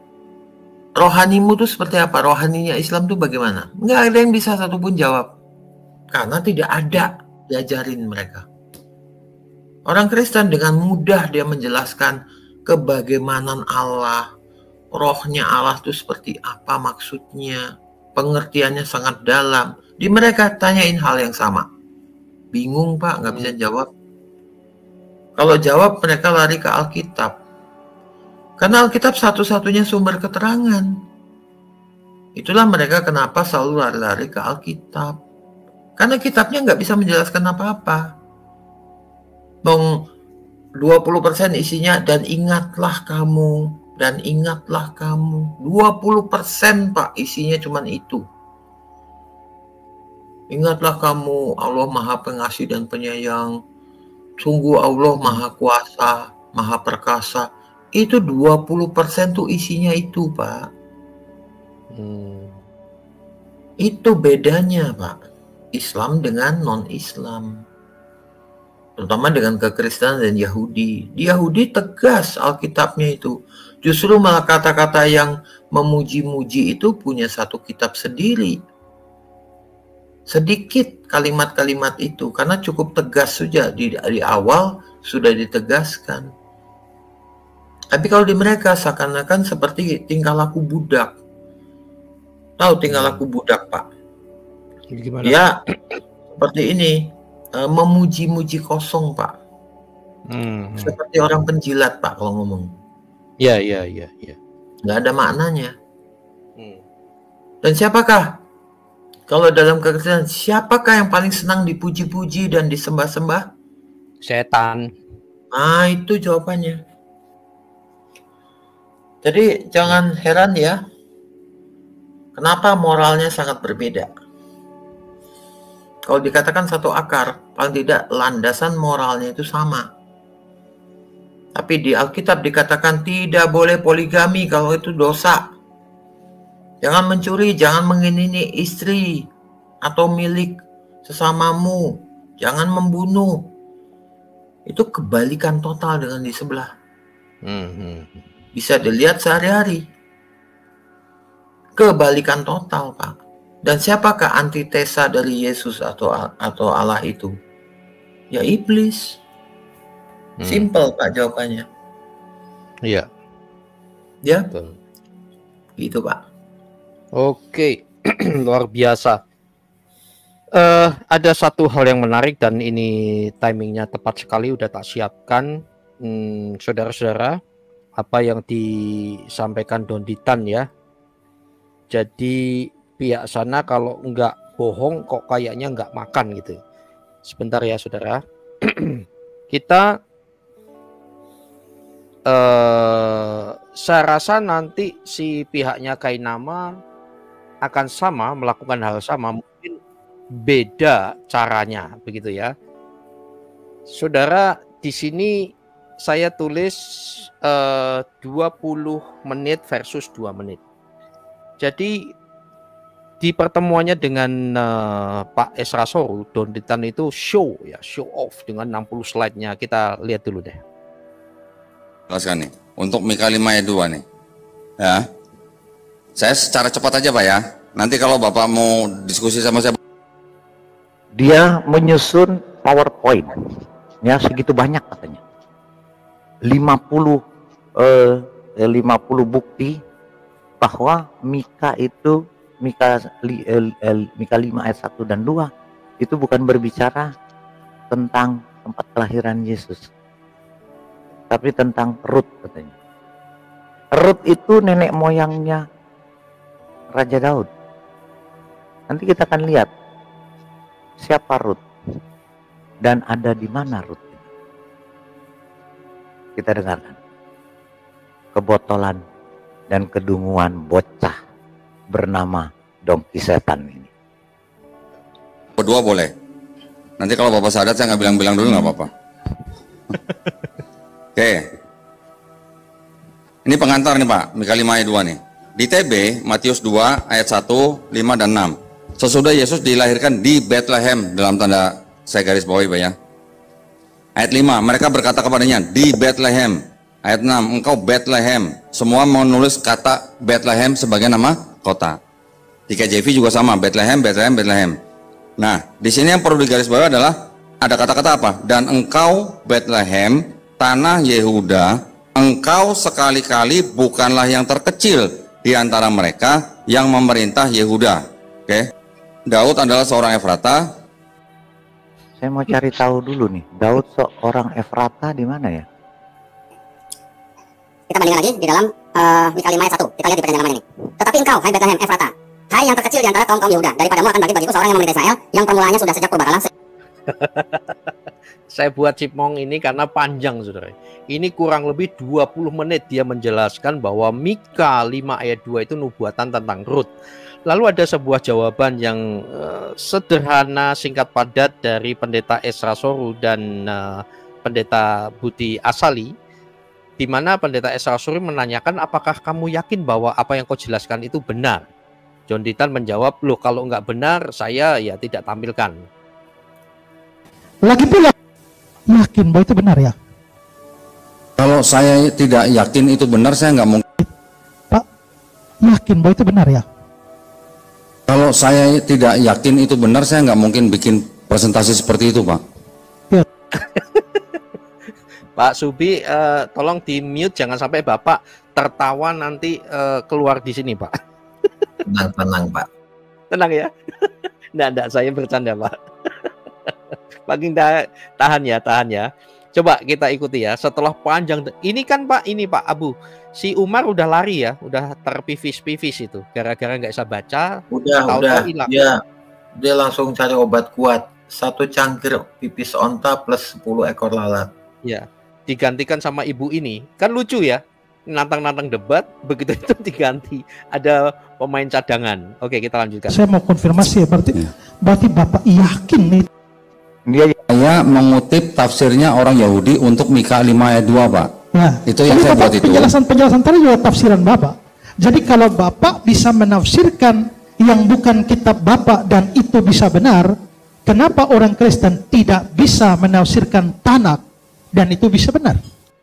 rohanimu tuh seperti apa? Rohaninya Islam tuh bagaimana? Nggak ada yang bisa satupun jawab, karena tidak ada diajarin mereka. Orang Kristen dengan mudah dia menjelaskan kebagaimanan Allah, rohnya Allah itu seperti apa maksudnya, pengertiannya sangat dalam. Di mereka tanyain hal yang sama, bingung Pak, nggak bisa jawab. Kalau jawab mereka lari ke Alkitab, karena Alkitab satu-satunya sumber keterangan. Itulah mereka kenapa selalu lari-lari ke Alkitab, karena kitabnya nggak bisa menjelaskan apa-apa. Dong 20% isinya dan ingatlah kamu. Dan ingatlah kamu, 20% Pak isinya cuman itu. Ingatlah kamu, Allah Maha Pengasih dan Penyayang. Sungguh Allah Maha Kuasa, Maha Perkasa. Itu 20% tuh isinya itu, Pak. Itu bedanya, Pak. Islam dengan non-Islam. Terutama dengan kekristenan dan Yahudi. Di Yahudi tegas Alkitabnya itu. Justru malah kata-kata yang memuji-muji itu punya satu kitab sendiri. Sedikit kalimat-kalimat itu, karena cukup tegas saja di awal sudah ditegaskan. Tapi kalau di mereka seakan-akan seperti tingkah laku budak. Tahu tingkah laku budak, Pak? Gimana? Dia seperti ini, memuji-muji kosong, Pak. Seperti orang penjilat, Pak, kalau ngomong. Ya. Nggak ada maknanya. Dan siapakah? Kalau dalam kekristenan, siapakah yang paling senang dipuji-puji dan disembah-sembah? Setan. Nah, itu jawabannya. Jadi jangan heran ya, kenapa moralnya sangat berbeda. Kalau dikatakan satu akar, paling tidak landasan moralnya itu sama. Tapi di Alkitab dikatakan tidak boleh poligami kalau itu dosa. Jangan mencuri, jangan menginini istri atau milik sesamamu. Jangan membunuh. Itu kebalikan total dengan di sebelah. Bisa dilihat sehari-hari. Kebalikan total, Pak. Dan siapakah antitesa dari Yesus atau Allah itu? Ya iblis. Simple Pak jawabannya. Iya. Ya. Gitu Pak. Oke. Luar biasa. Ada satu hal yang menarik dan ini timingnya tepat sekali, udah tak siapkan. Saudara-saudara, apa yang disampaikan Don Ditan ya. Jadi pihak sana kalau nggak bohong kok kayaknya nggak makan gitu. Sebentar ya saudara. Kita saya rasa nanti si pihaknya Kainama akan sama, melakukan hal sama, mungkin beda caranya begitu ya. Saudara, di sini saya tulis 20 menit versus 2 menit. Jadi di pertemuannya dengan Pak Esra Soru, Don Ditan itu show off dengan 60 slide-nya. Kita lihat dulu deh. Jelaskan nih, untuk Mika 5 ayat 2 nih. Ya. Saya secara cepat aja Pak ya. Nanti kalau Bapak mau diskusi sama saya. Dia menyusun PowerPoint. Ya, segitu banyak katanya. 50 bukti bahwa Mika 5 ayat 1 dan 2 itu bukan berbicara tentang tempat kelahiran Yesus, tapi tentang Rut katanya. Rut itu nenek moyangnya Raja Daud. Nanti kita akan lihat siapa Rut dan ada di mana Rut. Kita dengarkan kebotolan dan kedunguan bocah bernama Dongki Setan ini. Berdua boleh. Nanti kalau Bapak Sadat saya nggak bilang-bilang dulu nggak apa-apa. Oke. Ini pengantar nih Pak, Mika 5 ayat 2 nih. Di TB, Matius 2 ayat 1, 5 dan 6. Sesudah Yesus dilahirkan di Bethlehem, dalam tanda saya garis bawahi Pak ya. Ayat 5, mereka berkata kepadanya, di Bethlehem. Ayat 6, engkau Bethlehem. Semua menulis kata Bethlehem sebagai nama kota. Di KJV juga sama, Bethlehem, Bethlehem, Bethlehem. Nah, di sini yang perlu digarisbawahi adalah ada kata-kata apa? Dan engkau Bethlehem, tanah Yehuda, engkau sekali-kali bukanlah yang terkecil di antara mereka yang memerintah Yehuda. Oke. Daud adalah seorang Efrata. Saya mau cari tahu dulu nih, Daud seorang Efrata di mana ya? Kita bandingkan lagi di dalam Mika 5 ayat 1. Kita lihat di perjanjian lama ini. Tetapi engkau, hai Bethlehem Efrata, hai yang terkecil di antara kaum-kaum Yehuda, daripadamu akan bagiku seorang yang memerintah Israel, yang permulaannya sudah sejak purbakala. Saya buat cipmong ini karena panjang, saudara. Ini kurang lebih 20 menit dia menjelaskan bahwa Mika 5 ayat 2 itu nubuatan tentang Rut. Lalu ada sebuah jawaban yang sederhana, singkat padat dari pendeta Esra Soru dan pendeta Budi Asali, di mana pendeta Esra Soru menanyakan, apakah kamu yakin bahwa apa yang kau jelaskan itu benar? John Ditan menjawab, loh kalau nggak benar saya ya tidak tampilkan. Lagi pula yakin bahwa itu benar ya? Kalau saya tidak yakin itu benar, saya nggak mungkin. Pak, yakin bahwa itu benar ya? Kalau saya tidak yakin itu benar, saya nggak mungkin bikin presentasi seperti itu, Pak. Ya. Pak Subi, tolong di mute, jangan sampai Bapak tertawa nanti keluar di sini, Pak. Tenang, Pak. Tenang ya. Nggak, saya bercanda, Pak. Makin tahan ya. Coba kita ikuti ya. Setelah panjang ini kan Pak, Pak Abu, si Umar udah lari ya, udah terpipis itu gara-gara nggak bisa baca. Udah. Dia langsung cari obat kuat. 1 cangkir pipis onta plus 10 ekor lalat. Ya, digantikan sama ibu ini. Kan lucu ya. Nantang-nantang debat, begitu itu diganti ada pemain cadangan. Oke, kita lanjutkan. Saya mau konfirmasi ya, berarti Bapak yakin nih? Saya mengutip tafsirnya orang Yahudi untuk Mika 5 ayat 2, Pak. Nah, itu yang saya buat itu. Penjelasan tadi juga tafsiran Bapak. Jadi kalau Bapak bisa menafsirkan yang bukan kitab Bapak dan itu bisa benar, kenapa orang Kristen tidak bisa menafsirkan Tanakh dan itu bisa benar?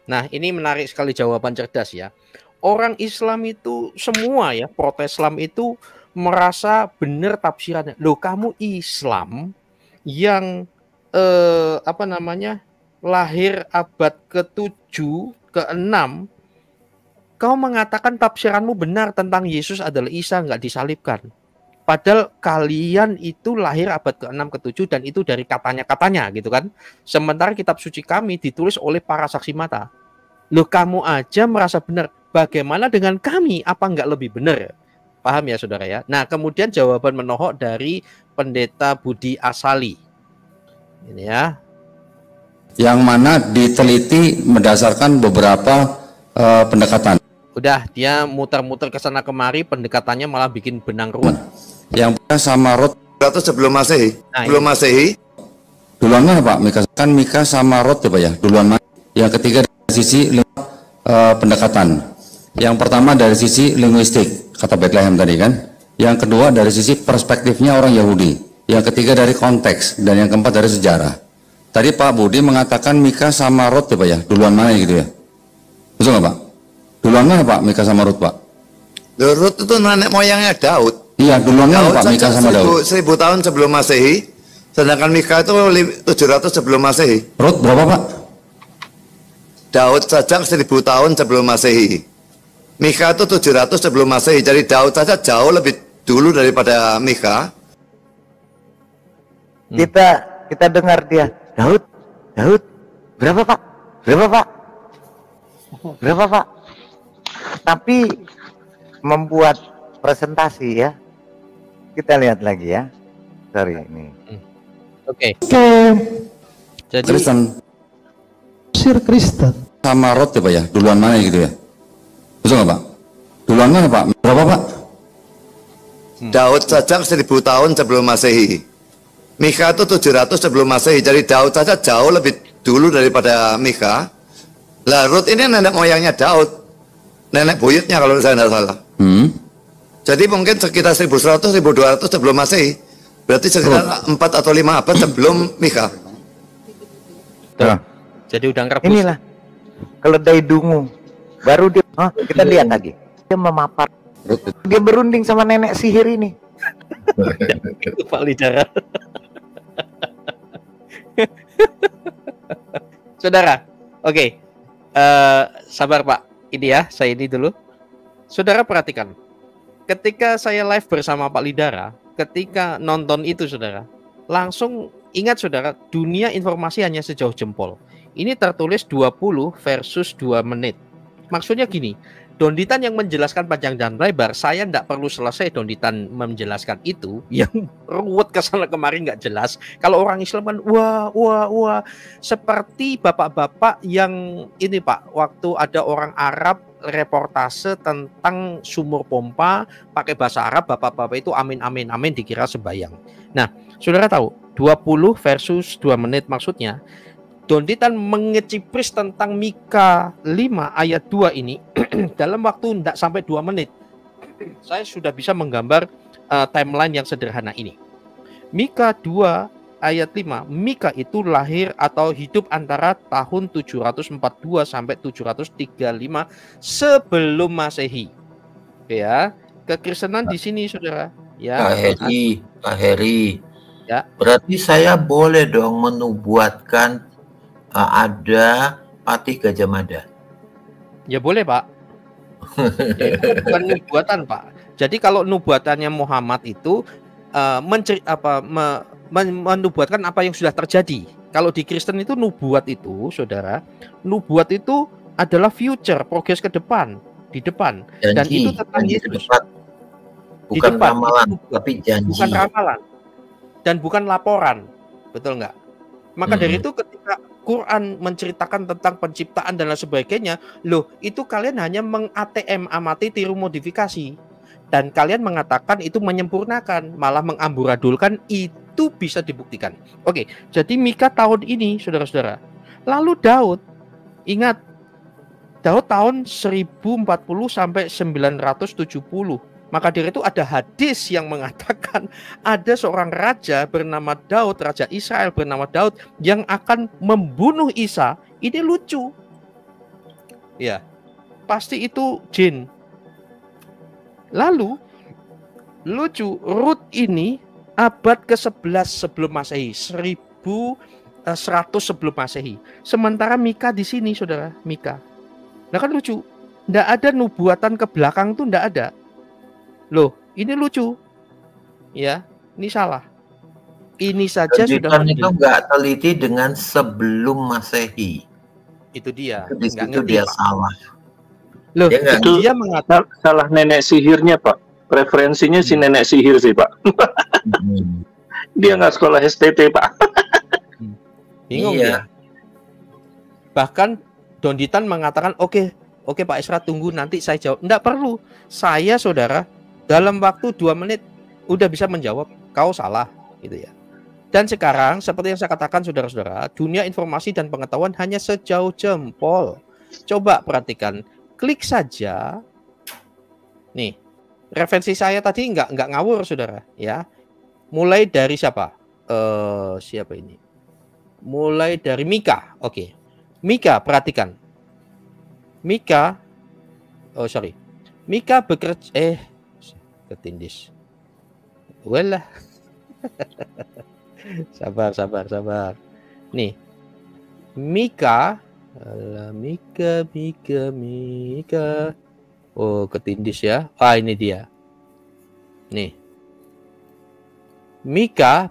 Nah, ini menarik sekali jawaban cerdas ya. Orang Islam itu semua ya, Protestan itu merasa benar tafsirannya. Loh, kamu Islam yang lahir abad ke-7, ke-6, kau mengatakan tafsiranmu benar tentang Yesus adalah Isa, nggak disalibkan. Padahal kalian itu lahir abad ke-6, ke-7 dan itu dari katanya gitu kan. Sementara kitab suci kami ditulis oleh para saksi mata. Loh, kamu aja merasa benar, bagaimana dengan kami? Apa nggak lebih benar? Paham ya saudara ya? Nah, kemudian jawaban menohok dari pendeta Budi Asali. Ini ya. Yang mana diteliti berdasarkan beberapa pendekatan. Udah, dia muter-muter ke sana kemari, pendekatannya malah bikin benang ruwet. Yang sama Rut 100 sebelum Masehi. Nah, sebelum Masehi. Duluan mana Pak? Mika sama Rut ya Pak ya? Duluan mana? Yang ketiga dari sisi pendekatan. Yang pertama dari sisi linguistik, kata Bethlehem tadi kan. Yang kedua dari sisi perspektifnya orang Yahudi. Yang ketiga dari konteks, dan yang keempat dari sejarah. Tadi Pak Budi mengatakan Mika sama Rut ya Pak ya? Duluan mana gitu ya? Betul nggak Pak? Duluan mana Pak Mika sama Rut Pak? Rut itu nenek moyangnya Daud. Iya, duluan mana Pak Mika sama Daud? 1000 tahun sebelum Masehi. Sedangkan Mika itu 700 sebelum Masehi. Rut berapa Pak? Daud saja 1000 tahun sebelum Masehi. Mika itu 700 sebelum Masehi. Jadi Daud saja jauh lebih dulu daripada Mika. Kita dengar dia. Daud, berapa Pak? Berapa Pak? tapi membuat presentasi ya. Kita lihat lagi ya. Sorry ini. Oke. Jadi Kristen Kristen sama Rot ya Pak ya? Duluan mana gitu ya? Betul nggak Pak? Duluan mana Pak? Berapa Pak? Daud saja 1000 tahun sebelum Masehi. Mika itu 700 sebelum Masehi. Jadi Daud saja jauh lebih dulu daripada Mika. Lah Rut ini nenek moyangnya Daud. Nenek buyutnya kalau saya tidak salah. Jadi mungkin sekitar 1100 1200 sebelum Masehi. Berarti sekitar 4 atau 5 abad sebelum Mika. Jadi udang rebus. Inilah keledai dungu. Baru dia kita lihat lagi. Dia memapar. Dia berunding sama nenek sihir ini. Pak Lidara. Saudara, oke. Sabar Pak. Ini ya, saya ini dulu. Saudara perhatikan. Ketika saya live bersama Pak Lidara, ketika nonton itu saudara, langsung ingat saudara, dunia informasi hanya sejauh jempol. Ini tertulis 20 versus 2 menit. Maksudnya gini, Donditan yang menjelaskan panjang dan lebar, saya tidak perlu selesai Donditan menjelaskan itu, yang ruwet kesana kemarin nggak jelas. Kalau orang Islam kan wah, seperti bapak-bapak yang ini Pak, waktu ada orang Arab reportase tentang sumur pompa pakai bahasa Arab, bapak-bapak itu amin amin amin dikira sembayang. Nah, saudara tahu 20 versus 2 menit maksudnya Donditan mengecipris tentang Mika 5 ayat 2 ini dalam waktu tidak sampai 2 menit. Saya sudah bisa menggambar timeline yang sederhana ini. Mika 2 ayat 5, Mika itu lahir atau hidup antara tahun 742 sampai 735 sebelum Masehi. Ya, kekristenan di sini saudara. Ya. Pak Heri. Ya. Berarti saya boleh dong menubuatkan ada Patih Gajah Mada. Ya boleh Pak. Ya, itu bukan nubuatan Pak. Jadi kalau nubuatannya Muhammad itu menubuatkan apa yang sudah terjadi. Kalau di Kristen itu nubuat itu, saudara, nubuat itu adalah future, progres ke depan, di depan. Janji, dan itu tentang Yesus. Bukan ramalan, tapi janji. Bukan ramalan dan bukan laporan, betul nggak? Maka dari itu ketika Quran menceritakan tentang penciptaan dan lain sebagainya, loh itu kalian hanya meng-ATM amati tiru modifikasi. Dan kalian mengatakan itu menyempurnakan, malah mengamburadulkan, itu bisa dibuktikan. Oke, jadi Mika tahun ini, saudara-saudara. Lalu Daud, ingat, Daud tahun 1040 sampai 970. Maka dari itu ada hadis yang mengatakan ada seorang raja bernama Daud, raja Israel bernama Daud yang akan membunuh Isa. Ini lucu. Ya, pasti itu jin. Lalu lucu, Rut ini abad ke-11 sebelum Masehi, 1100 sebelum Masehi. Sementara Mika di sini, saudara, Mika. Nah kan lucu, nggak ada nubuatan ke belakang tuh nggak ada. Loh, ini lucu. Ya, ini salah. Ini saja sudah itu nggak teliti dengan sebelum Masehi. Itu dia. Di situ dia salah. Loh, itu dia mengatakan salah nenek sihirnya Pak. Preferensinya si nenek sihir sih Pak. Dia nggak sekolah STT Pak. Bingung ya. Bahkan Donditan mengatakan oke Pak Esra tunggu nanti saya jawab. Nggak perlu. Saya saudara dalam waktu 2 menit udah bisa menjawab kau salah gitu ya. Dan sekarang seperti yang saya katakan saudara-saudara, dunia informasi dan pengetahuan hanya sejauh jempol. Coba perhatikan, klik saja. Nih, referensi saya tadi nggak ngawur saudara ya. Mulai dari siapa? Siapa ini? Mulai dari Mika. Oke. Mika, perhatikan. Mika bekerja ketindis. Walah. Sabar. Nih. Mika. Oh, ketindis ya. Ah, ini dia. Nih. Mika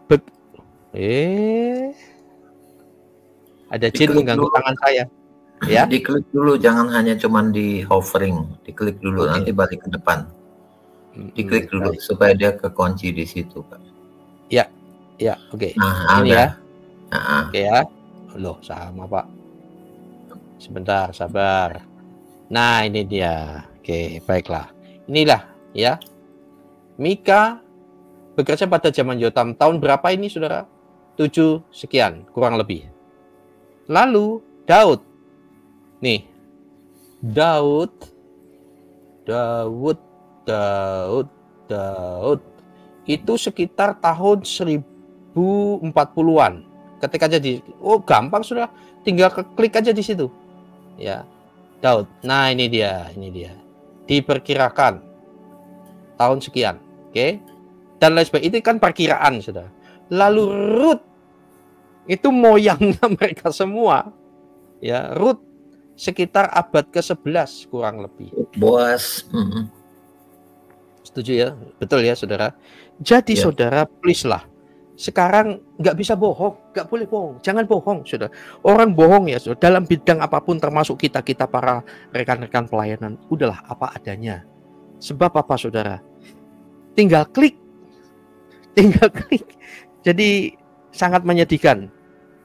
ada jin mengganggu tangan saya. Ya. Diklik dulu, jangan hanya cuman di hovering, diklik dulu, nanti balik ke depan. Diklik dulu supaya dia kekunci di situ, Pak. Ya, ya, oke. Nah, Ini ada. ya. Oke ya. Loh, sama Pak. Sebentar, sabar. Nah, ini dia. Oke, baiklah. Inilah ya. Mika bekerja pada zaman Yotam. Tahun berapa ini, Saudara? 7 sekian, kurang lebih. Lalu Daud. Nih. Daud itu sekitar tahun 1040-an. Ketika jadi, oh gampang sudah, tinggal klik aja di situ. Ya, Daud. Nah, ini dia. Diperkirakan tahun sekian, oke? Dan lain sebagainya. Itu kan perkiraan, sudah. Lalu Rut itu moyangnya mereka semua. Ya, Rut sekitar abad ke-11 kurang lebih. Boas. Setuju ya? Betul ya, Saudara? Jadi Saudara, please lah. Sekarang nggak bisa bohong, nggak boleh bohong. Jangan bohong, Saudara. Orang bohong ya, Saudara, dalam bidang apapun termasuk kita para rekan-rekan pelayanan, udahlah apa adanya. Sebab apa, Saudara? Tinggal klik. Jadi sangat menyedihkan.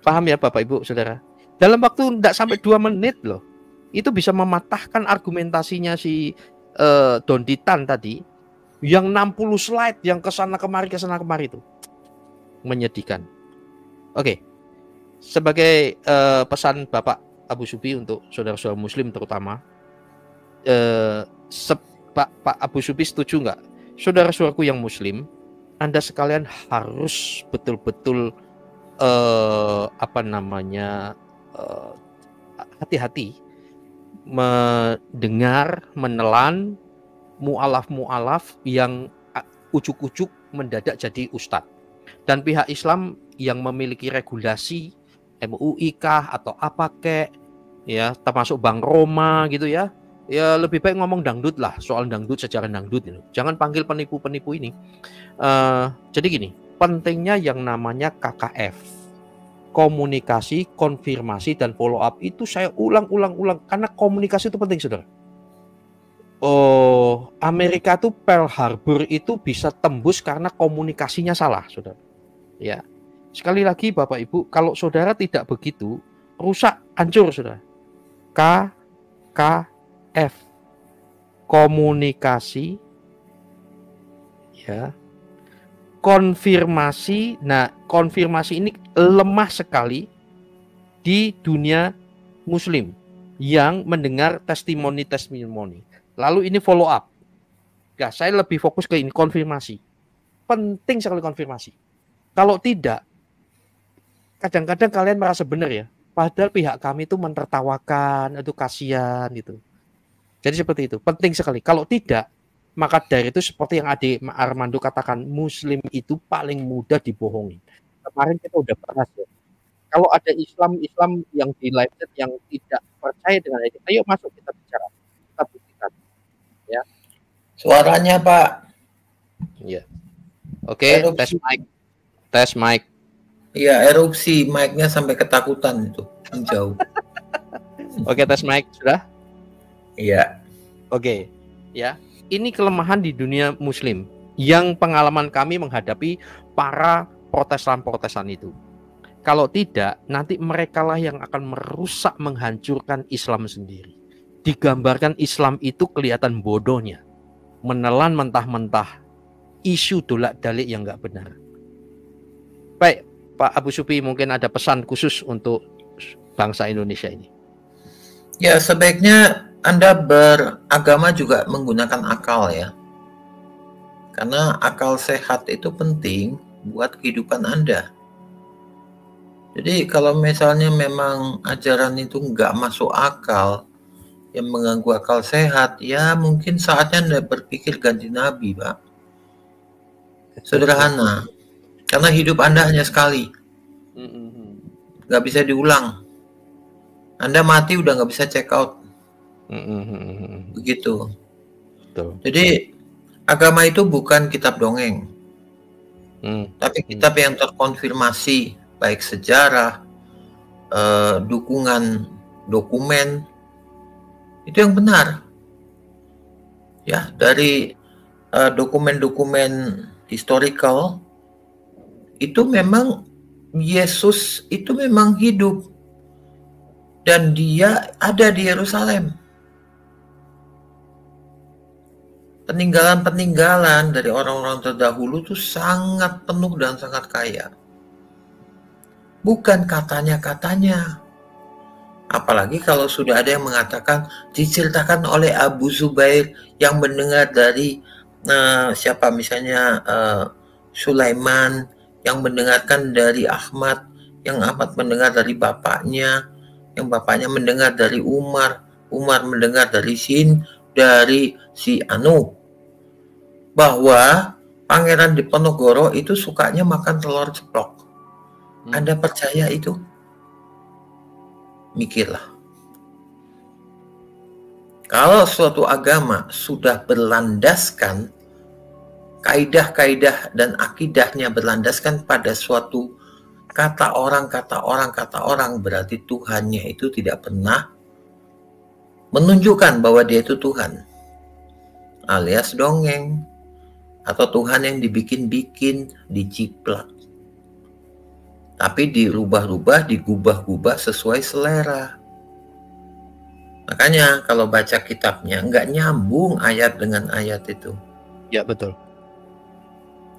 Paham ya Bapak Ibu, Saudara? Dalam waktu tidak sampai 2 menit loh, itu bisa mematahkan argumentasinya si Don Titan tadi, yang 60 slide, yang kesana kemari itu, menyedihkan. Oke, sebagai pesan Bapak Abu Subi untuk saudara-saudara Muslim terutama, Pak Abu Subi setuju nggak? Saudara-saudaraku yang Muslim, Anda sekalian harus betul-betul hati-hati mendengar, menelan mu'alaf yang ujuk-ujuk mendadak jadi ustadz. Dan pihak Islam yang memiliki regulasi MUI kah atau apa kek, ya termasuk Bang Roma gitu ya, ya lebih baik ngomong dangdut lah, soal dangdut, sejarah dangdut ini. Jangan panggil penipu-penipu ini. Jadi gini, pentingnya yang namanya KKF, komunikasi, konfirmasi, dan follow up itu saya ulang karena komunikasi itu penting, Saudara. Oh, Amerika tuh Pearl Harbor itu bisa tembus karena komunikasinya salah, Saudara. Ya. Sekali lagi Bapak Ibu, kalau Saudara tidak begitu, rusak, hancur, Saudara. KKF. Komunikasi, ya. Konfirmasi. Nah, konfirmasi ini lemah sekali di dunia Muslim yang mendengar testimoni. Lalu ini follow up. Ya, saya lebih fokus ke ini, konfirmasi. Penting sekali konfirmasi. Kalau tidak, kadang-kadang kalian merasa benar ya, padahal pihak kami itu menertawakan, itu kasihan gitu. Jadi seperti itu, penting sekali. Kalau tidak, maka dari itu seperti yang Adik Armando katakan, Muslim itu paling mudah dibohongi. Kemarin kita udah bahas ya. Kalau ada Islam yang di live chat yang tidak percaya dengan itu, ayo masuk kita bicara, kita buktikan. Ya. Suaranya Pak. Iya. Oke, tes mic. Iya, erupsi mic-nya sampai ketakutan itu, jauh. Oke, tes mic sudah? Iya. Oke, ya. Ini kelemahan di dunia Muslim yang pengalaman kami menghadapi para protestan itu. Kalau tidak, nanti merekalah yang akan merusak, menghancurkan Islam sendiri. Digambarkan Islam itu kelihatan bodohnya, menelan mentah-mentah isu dolak-dalik yang nggak benar. Baik, Pak Abu Supi, mungkin ada pesan khusus untuk bangsa Indonesia ini. Ya, sebaiknya Anda beragama juga menggunakan akal ya. Karena akal sehat itu penting buat kehidupan Anda. Jadi kalau misalnya memang ajaran itu nggak masuk akal, yang mengganggu akal sehat, ya mungkin saatnya Anda berpikir ganti nabi, Pak. Sederhana. Karena hidup Anda hanya sekali. Nggak bisa diulang. Anda mati udah nggak bisa check out. Begitu. Betul. Jadi agama itu bukan kitab dongeng, tapi kitab yang terkonfirmasi, baik sejarah, dukungan dokumen, itu yang benar. Ya, dari dokumen-dokumen historical itu memang Yesus itu memang hidup dan dia ada di Yerusalem. Peninggalan-peninggalan dari orang-orang terdahulu itu sangat penuh dan sangat kaya. Bukan katanya-katanya. Apalagi kalau sudah ada yang mengatakan diceritakan oleh Abu Zubair yang mendengar dari siapa misalnya Sulaiman, yang mendengarkan dari Ahmad, yang Ahmad mendengar dari bapaknya, yang bapaknya mendengar dari Umar, Umar mendengar dari dari si Anu, bahwa Pangeran Diponegoro itu sukanya makan telur ceplok. Anda percaya itu? Mikirlah. Kalau suatu agama sudah berlandaskan kaidah-kaidah dan akidahnya berlandaskan pada suatu kata orang, berarti Tuhannya itu tidak pernah menunjukkan bahwa dia itu Tuhan, alias dongeng, atau Tuhan yang dibikin-bikin, diciplak, tapi dirubah-rubah, digubah-gubah sesuai selera. Makanya kalau baca kitabnya nggak nyambung ayat dengan ayat itu. Ya, betul.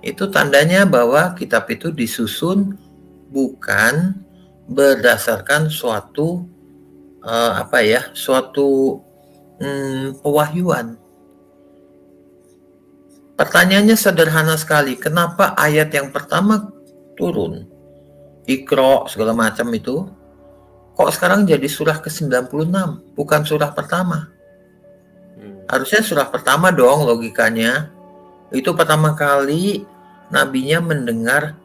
Itu tandanya bahwa kitab itu disusun bukan berdasarkan suatu suatu pewahyuan. Pertanyaannya sederhana sekali, kenapa ayat yang pertama turun, Iqra segala macam itu, kok sekarang jadi surah ke-96, bukan surah pertama? Harusnya surah pertama dong logikanya. Itu pertama kali nabinya mendengar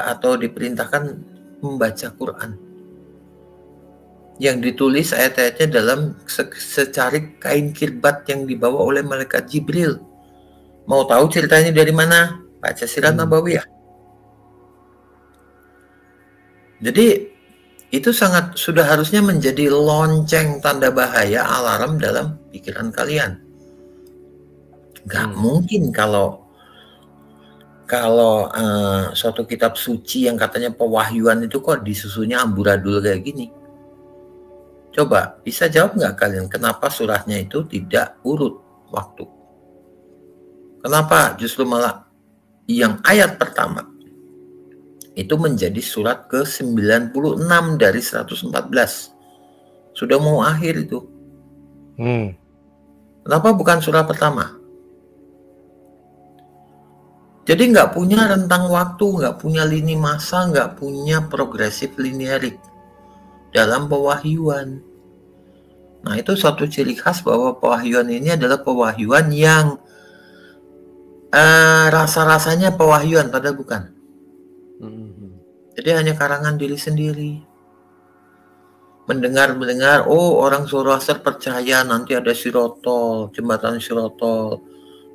atau diperintahkan membaca Quran, yang ditulis ayat-ayatnya dalam secarik kain kirbat yang dibawa oleh malaikat Jibril. Mau tahu ceritanya dari mana? Baca Sirat Nabawiyah. Jadi itu sudah harusnya menjadi lonceng tanda bahaya, alarm dalam pikiran kalian. Gak mungkin kalau suatu kitab suci yang katanya pewahyuan itu kok disusunnya amburadul kayak gini. Coba bisa jawab nggak kalian kenapa surahnya itu tidak urut waktu? Kenapa justru malah yang ayat pertama itu menjadi surat ke-96 dari 114? Sudah mau akhir itu. Kenapa bukan surah pertama? Jadi nggak punya rentang waktu, nggak punya lini masa, nggak punya progresif linearik dalam pewahyuan. Nah, itu suatu ciri khas bahwa pewahyuan ini adalah pewahyuan yang rasa-rasanya pewahyuan, padahal bukan. Jadi hanya karangan diri sendiri. Mendengar, oh orang Zoroaster percaya nanti ada sirotol, jembatan sirotol.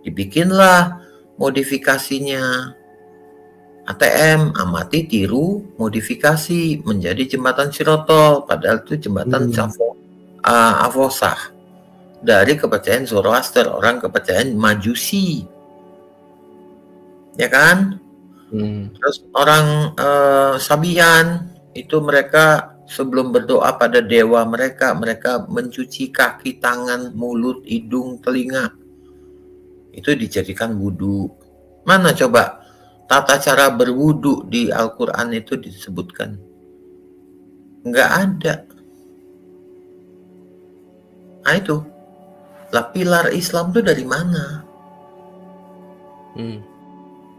Dibikinlah modifikasinya. ATM, amati, tiru, modifikasi menjadi jembatan sirotol, padahal itu jembatan Avosah dari kepercayaan Zoroaster, orang kepercayaan Majusi, ya kan? Terus orang Sabian itu mereka sebelum berdoa pada dewa mereka mencuci kaki, tangan, mulut, hidung, telinga, itu dijadikan wudhu. Mana coba tata cara berwudu di Al-Quran itu disebutkan? Nggak ada. Nah itu lah, pilar Islam itu dari mana?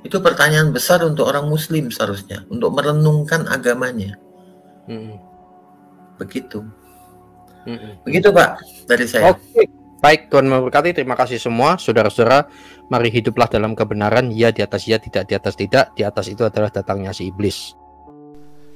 Itu pertanyaan besar untuk orang Muslim seharusnya, untuk merenungkan agamanya. Begitu. Begitu Pak dari saya. Oke, baik, Tuhan memberkati. Terima kasih semua saudara-saudara. Mari hiduplah dalam kebenaran. Ya di atas ya, tidak di atas tidak. Di atas itu adalah datangnya si iblis.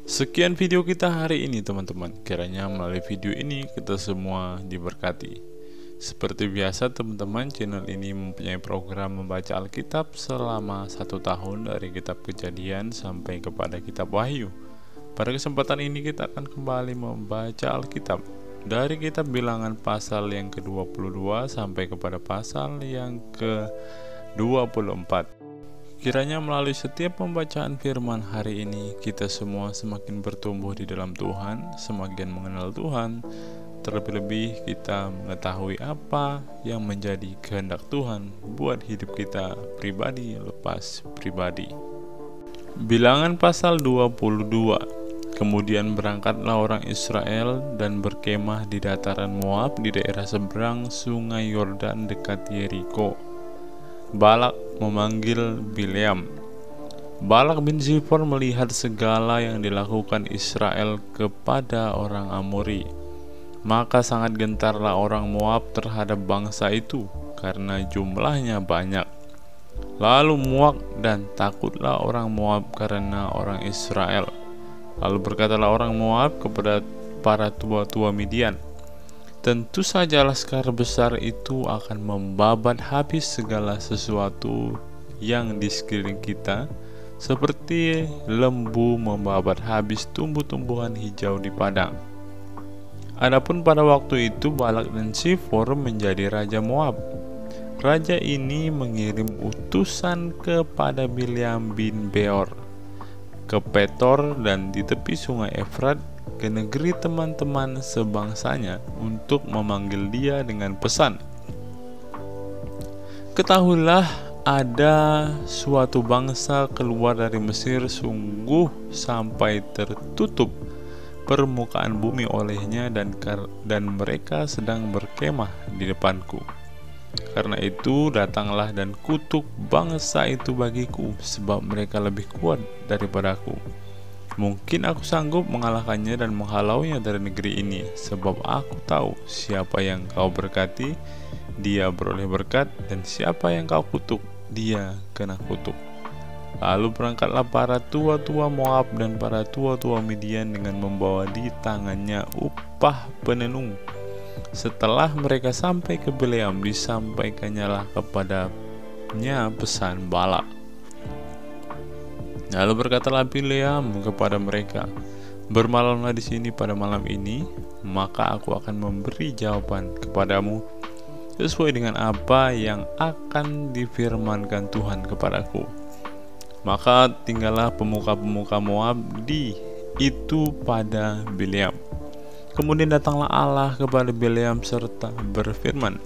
Sekian video kita hari ini teman-teman. Kiranya melalui video ini kita semua diberkati. Seperti biasa teman-teman, channel ini mempunyai program membaca Alkitab selama 1 tahun dari kitab Kejadian sampai kepada kitab Wahyu. Pada kesempatan ini kita akan kembali membaca Alkitab dari kitab Bilangan pasal yang ke-22 sampai kepada pasal yang ke-24. Kiranya melalui setiap pembacaan firman hari ini, kita semua semakin bertumbuh di dalam Tuhan, semakin mengenal Tuhan, terlebih-lebih kita mengetahui apa yang menjadi kehendak Tuhan buat hidup kita pribadi lepas pribadi. Bilangan pasal 22. Kemudian berangkatlah orang Israel dan berkemah di dataran Moab di daerah seberang sungai Yordan dekat Yeriko. Balak memanggil Bileam. Balak bin Zifor melihat segala yang dilakukan Israel kepada orang Amori. Maka sangat gentarlah orang Moab terhadap bangsa itu karena jumlahnya banyak. Lalu muak dan takutlah orang Moab karena orang Israel. Lalu berkatalah orang Moab kepada para tua-tua Midian, tentu saja laskar besar itu akan membabat habis segala sesuatu yang di sekeliling kita, seperti lembu membabat habis tumbuh-tumbuhan hijau di padang. Adapun pada waktu itu Balak dan Zifor menjadi raja Moab. Raja ini mengirim utusan kepada Bileam bin Beor ke Petor dan di tepi sungai Efrat ke negeri teman-teman sebangsanya untuk memanggil dia dengan pesan, ketahuilah ada suatu bangsa keluar dari Mesir sungguh sampai tertutup permukaan bumi olehnya dan mereka sedang berkemah di depanku. Karena itu datanglah dan kutuk bangsa itu bagiku, sebab mereka lebih kuat daripadaku. Mungkin aku sanggup mengalahkannya dan menghalaunya dari negeri ini, sebab aku tahu siapa yang kau berkati, dia beroleh berkat, dan siapa yang kau kutuk, dia kena kutuk. Lalu berangkatlah para tua-tua Moab dan para tua-tua Midian dengan membawa di tangannya upah penenung. Setelah mereka sampai ke Bileam, disampaikannya kepadanya pesan Balak. Lalu berkatalah Bileam kepada mereka, bermalamlah di sini pada malam ini, maka aku akan memberi jawaban kepadamu sesuai dengan apa yang akan difirmankan Tuhan kepadaku. Maka tinggallah pemuka-pemuka Moab itu pada Bileam. Kemudian datanglah Allah kepada Bileam serta berfirman,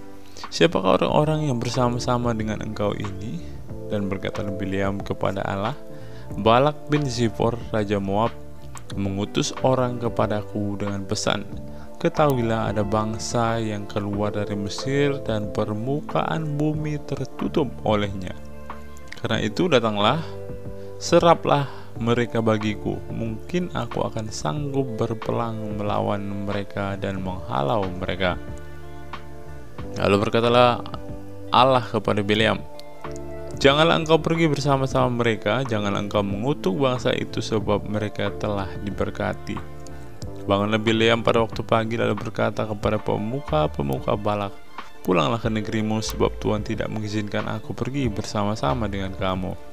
siapakah orang-orang yang bersama-sama dengan engkau ini? Dan berkatalah Bileam kepada Allah, Balak bin Zifor, raja Moab, mengutus orang kepadaku dengan pesan, ketahuilah ada bangsa yang keluar dari Mesir dan permukaan bumi tertutup olehnya. Karena itu datanglah, seraplah mereka bagiku, mungkin aku akan sanggup berperang melawan mereka dan menghalau mereka. Lalu berkatalah Allah kepada Bileam, janganlah engkau pergi bersama-sama mereka, janganlah engkau mengutuk bangsa itu sebab mereka telah diberkati. Bangunlah Bileam pada waktu pagi lalu berkata kepada pemuka-pemuka Balak, pulanglah ke negerimu sebab Tuhan tidak mengizinkan aku pergi bersama-sama dengan kamu.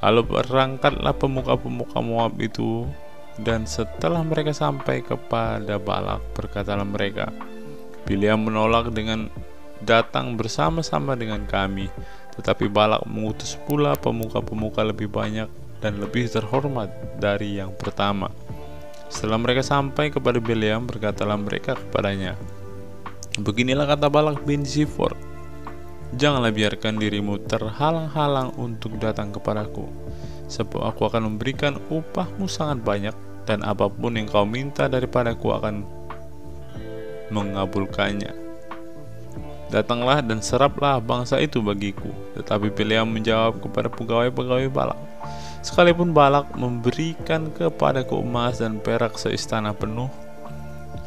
Lalu berangkatlah pemuka-pemuka Moab itu, dan setelah mereka sampai kepada Balak, berkatalah mereka, Bileam menolak dengan datang bersama-sama dengan kami, tetapi Balak mengutus pula pemuka-pemuka lebih banyak dan lebih terhormat dari yang pertama. Setelah mereka sampai kepada Bileam, berkatalah mereka kepadanya, beginilah kata Balak bin Zifor, janganlah biarkan dirimu terhalang-halang untuk datang kepadaku, sebab aku akan memberikan upahmu sangat banyak, dan apapun yang kau minta daripadaku akan mengabulkannya. Datanglah dan seraplah bangsa itu bagiku. Tetapi Bileam menjawab kepada pegawai-pegawai Balak, sekalipun Balak memberikan kepadaku emas dan perak seistana penuh,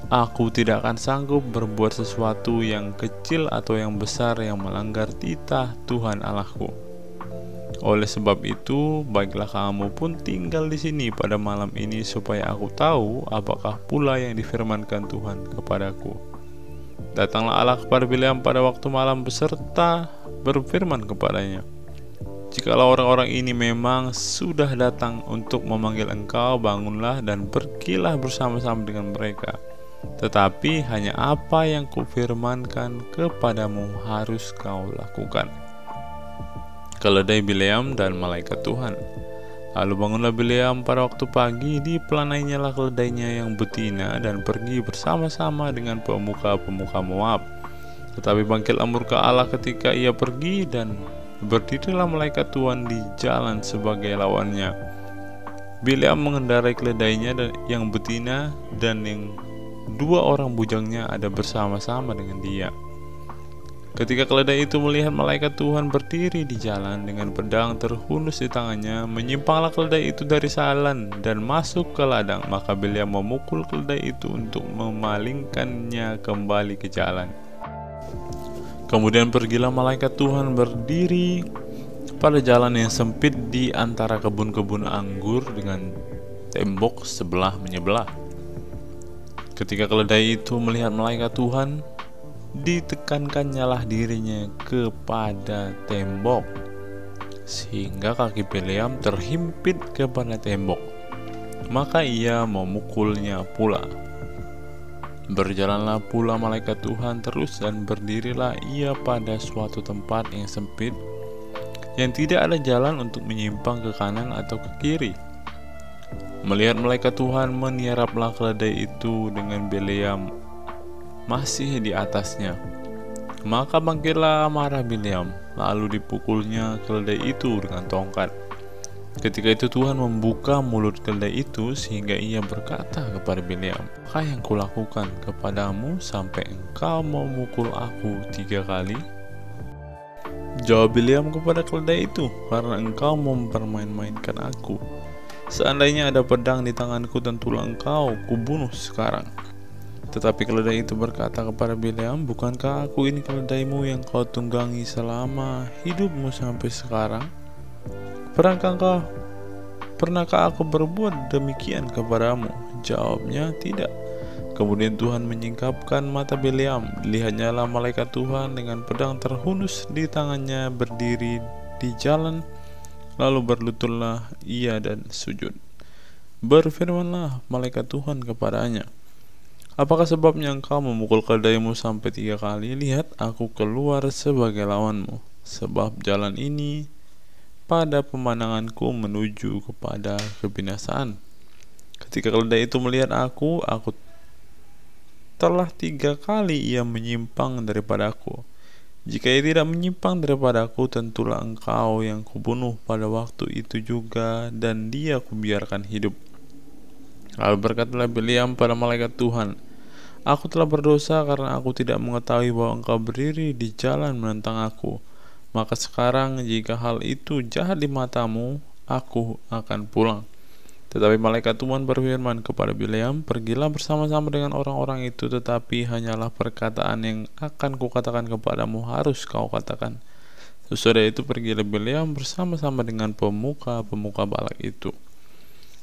aku tidak akan sanggup berbuat sesuatu yang kecil atau yang besar yang melanggar titah Tuhan Allahku. Oleh sebab itu, baiklah kamu pun tinggal di sini pada malam ini supaya aku tahu apakah pula yang difirmankan Tuhan kepadaku. Datanglah Allah kepada Bileam pada waktu malam beserta berfirman kepadanya, Jikalau orang-orang ini memang sudah datang untuk memanggil engkau, bangunlah dan pergilah bersama-sama dengan mereka. Tetapi hanya apa yang kufirmankan kepadamu harus kau lakukan. Keledai Bileam dan malaikat Tuhan. Lalu bangunlah Bileam pada waktu pagi, dipelanainya keledainya yang betina dan pergi bersama-sama dengan pemuka-pemuka Moab. Tetapi bangkitlah murka Allah ketika ia pergi, dan berdirilah malaikat Tuhan di jalan sebagai lawannya. Bileam mengendarai keledainya yang betina, dan yang dua orang bujangnya ada bersama-sama dengan dia. Ketika keledai itu melihat malaikat Tuhan berdiri di jalan dengan pedang terhunus di tangannya, menyimpanglah keledai itu dari jalan dan masuk ke ladang. Maka Bileam memukul keledai itu untuk memalingkannya kembali ke jalan. Kemudian pergilah malaikat Tuhan berdiri pada jalan yang sempit di antara kebun-kebun anggur dengan tembok sebelah menyebelah. Ketika keledai itu melihat malaikat Tuhan, ditekankannya dirinya kepada tembok, sehingga kaki Bileam terhimpit kepada tembok. Maka ia memukulnya pula. Berjalanlah pula malaikat Tuhan terus, dan berdirilah ia pada suatu tempat yang sempit, yang tidak ada jalan untuk menyimpang ke kanan atau ke kiri. Melihat malaikat Tuhan, meniaraplah keledai itu dengan Bileam masih di atasnya. Maka bangkitlah marah Bileam, lalu dipukulnya keledai itu dengan tongkat. Ketika itu Tuhan membuka mulut keledai itu, sehingga ia berkata kepada Bileam, "Apa yang kulakukan kepadamu sampai engkau memukul aku 3 kali?" Jawab Bileam kepada keledai itu, "Karena engkau mempermain-mainkan aku. Seandainya ada pedang di tanganku, tentulah engkau kubunuh sekarang." Tetapi keledai itu berkata kepada Bileam, "Bukankah aku ini keledaimu yang kau tunggangi selama hidupmu sampai sekarang? Pernahkah aku berbuat demikian kepadamu?" Jawabnya, "Tidak." Kemudian Tuhan menyingkapkan mata Bileam. Dilihatnya malaikat Tuhan dengan pedang terhunus di tangannya berdiri di jalan. Lalu berlututlah ia dan sujud. Berfirmanlah malaikat Tuhan kepadanya, "Apakah sebabnya engkau memukul keledaimu sampai 3 kali? Lihat, aku keluar sebagai lawanmu, sebab jalan ini pada pemandanganku menuju kepada kebinasaan. Ketika keledai itu melihat aku telah 3 kali ia menyimpang daripadaku. Jika ia tidak menyimpang daripadaku, tentulah engkau yang kubunuh pada waktu itu juga, dan dia kubiarkan hidup." Lalu berkatalah Bileam pada malaikat Tuhan, "Aku telah berdosa karena aku tidak mengetahui bahwa engkau berdiri di jalan menentang aku. Maka sekarang jika hal itu jahat di matamu, aku akan pulang." Tetapi malaikat Tuhan berfirman kepada Bileam, "Pergilah bersama-sama dengan orang-orang itu, tetapi hanyalah perkataan yang akan kukatakan kepadamu harus kau katakan." Sesudah itu pergilah Bileam bersama-sama dengan pemuka-pemuka Balak itu.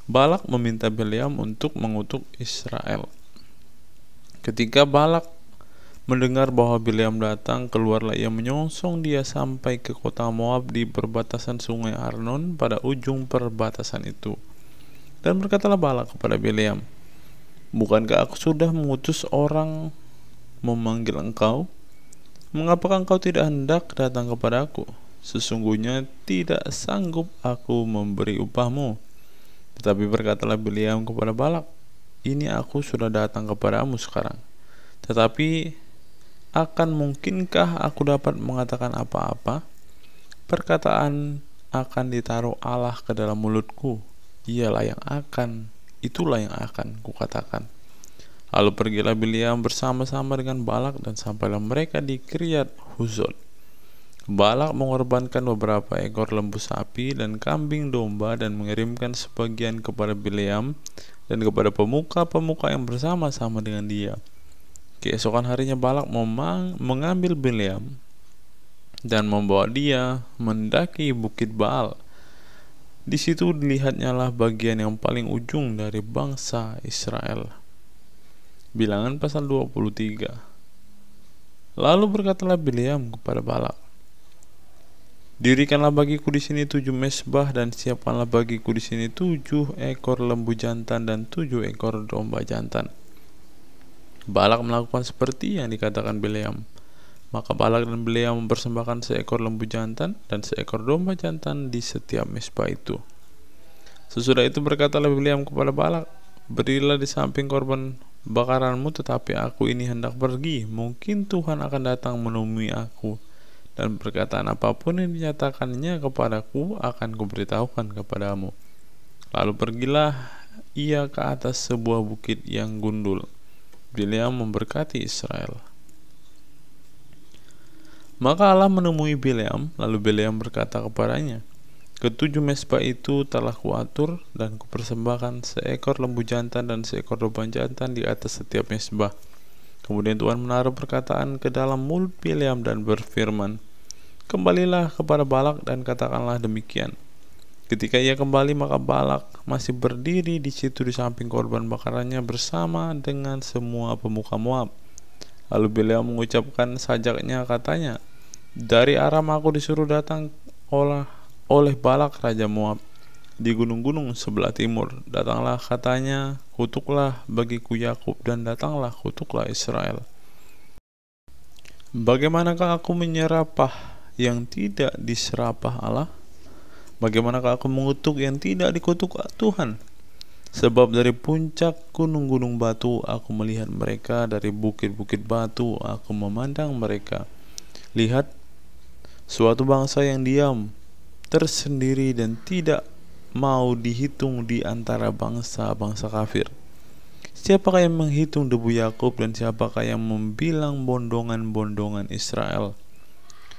Balak meminta Bileam untuk mengutuk Israel. Ketika Balak mendengar bahwa Bileam datang, keluarlah ia menyongsong dia sampai ke kota Moab di perbatasan sungai Arnon pada ujung perbatasan itu. Dan berkatalah Balak kepada Bileam, "Bukankah aku sudah mengutus orang memanggil engkau? Mengapakah engkau tidak hendak datang kepada aku? Sesungguhnya tidak sanggup aku memberi upahmu." Tetapi berkatalah Bileam kepada Balak, "Ini aku sudah datang kepadamu sekarang. Tetapi akan mungkinkah aku dapat mengatakan apa-apa? Perkataan akan ditaruh Allah ke dalam mulutku. Itulah yang akan kukatakan." Lalu pergilah Bileam bersama-sama dengan Balak, dan sampailah mereka di Kiryat Huzot. Balak mengorbankan beberapa ekor lembu sapi dan kambing domba, dan mengirimkan sebagian kepada Bileam dan kepada pemuka-pemuka yang bersama-sama dengan dia. Keesokan harinya Balak mengambil Bileam dan membawa dia mendaki bukit Baal. Di situ dilihatnyalah bagian yang paling ujung dari bangsa Israel. Bilangan pasal 23. Lalu berkatalah Bileam kepada Balak, Dirikanlah bagiku di sini 7 mezbah dan siapkanlah bagiku di sini 7 ekor lembu jantan dan 7 ekor domba jantan. Balak melakukan seperti yang dikatakan Bileam. Maka Balak dan Bileam mempersembahkan seekor lembu jantan dan seekor domba jantan di setiap mezbah itu. Sesudah itu berkatalah Bileam kepada Balak, berdirilah di samping korban bakaranmu, tetapi aku ini hendak pergi. Mungkin Tuhan akan datang menemui aku, dan perkataan apapun yang dinyatakannya kepadaku akan kuberitahukan kepadamu. Lalu pergilah ia ke atas sebuah bukit yang gundul. Bileam memberkati Israel. Maka Allah menemui Bileam, lalu Bileam berkata kepadanya, ketujuh mezbah itu telah kuatur dan kupersembahkan seekor lembu jantan dan seekor domba jantan di atas setiap mezbah. Kemudian Tuhan menaruh perkataan ke dalam mulut Bileam dan berfirman, kembalilah kepada Balak dan katakanlah demikian. Ketika ia kembali, maka Balak masih berdiri di situ di samping korban bakarannya bersama dengan semua pemuka Moab. Lalu Bileam mengucapkan sajaknya, katanya, dari Aram aku disuruh datang oleh Balak raja Moab di gunung-gunung sebelah timur. Datanglah, katanya, kutuklah bagiku Yakub, dan datanglah kutuklah Israel. Bagaimanakah aku menyerapah yang tidak diserapah Allah? Bagaimanakah aku mengutuk yang tidak dikutuk Tuhan? Sebab dari puncak gunung-gunung batu aku melihat mereka, dari bukit-bukit batu aku memandang mereka. Lihat, suatu bangsa yang diam, tersendiri dan tidak mau dihitung di antara bangsa-bangsa kafir. Siapakah yang menghitung debu Yakub, dan siapakah yang membilang bondongan-bondongan Israel?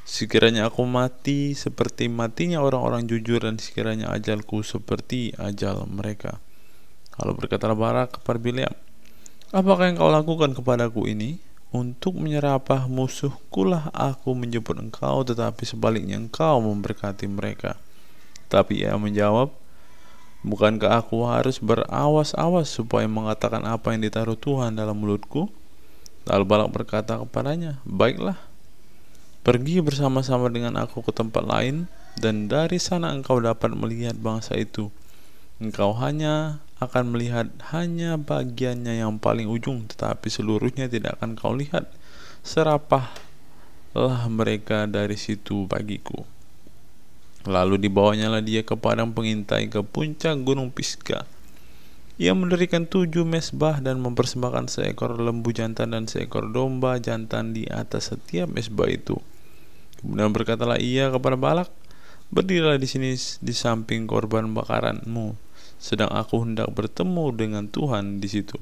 Sekiranya aku mati seperti matinya orang-orang jujur, dan sekiranya ajalku seperti ajal mereka. Lalu berkatalah Balak kepada Bileam, apakah yang kau lakukan kepadaku ini? Untuk menyerapah musuhkulah aku menjemput engkau, tetapi sebaliknya engkau memberkati mereka. Tapi ia menjawab, bukankah aku harus berawas-awas supaya mengatakan apa yang ditaruh Tuhan dalam mulutku? Lalu Balak berkata kepadanya, baiklah, pergi bersama-sama dengan aku ke tempat lain, dan dari sana engkau dapat melihat bangsa itu. Engkau hanya akan melihat hanya bagiannya yang paling ujung, tetapi seluruhnya tidak akan kau lihat. Serapahlah mereka dari situ bagiku. Lalu dibawanyalah dia ke padang pengintai ke puncak gunung Pisga. Ia mendirikan 7 mezbah dan mempersembahkan seekor lembu jantan dan seekor domba jantan di atas setiap mezbah itu. Kemudian berkatalah ia kepada Balak, berdirilah di sini di samping korban bakaranmu, sedang aku hendak bertemu dengan Tuhan di situ.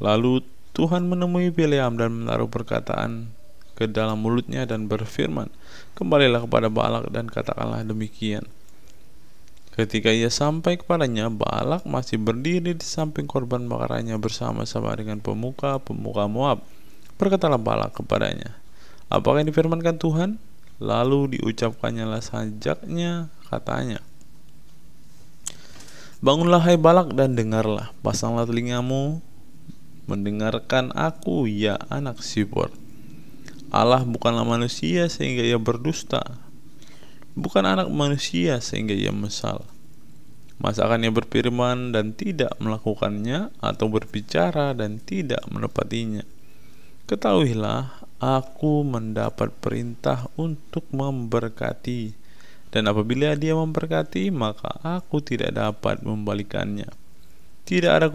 Lalu Tuhan menemui Bileam dan menaruh perkataan ke dalam mulutnya dan berfirman, kembalilah kepada Balak dan katakanlah demikian. Ketika ia sampai kepadanya, Balak masih berdiri di samping korban bakarannya bersama-sama dengan pemuka-pemuka Moab. Berkatalah Balak kepadanya, apakah yang difirmankan Tuhan? Lalu diucapkannya lah sajaknya, katanya, bangunlah hai Balak dan dengarlah, pasanglah telingamu mendengarkan aku, ya anak Sipor. Allah bukanlah manusia sehingga ia berdusta, bukan anak manusia sehingga ia mesal. Masa akan ia berfirman dan tidak melakukannya, atau berbicara dan tidak menepatinya? Ketahuilah, aku mendapat perintah untuk memberkati, dan apabila dia memberkati, maka aku tidak dapat membalikannya. Tidak ada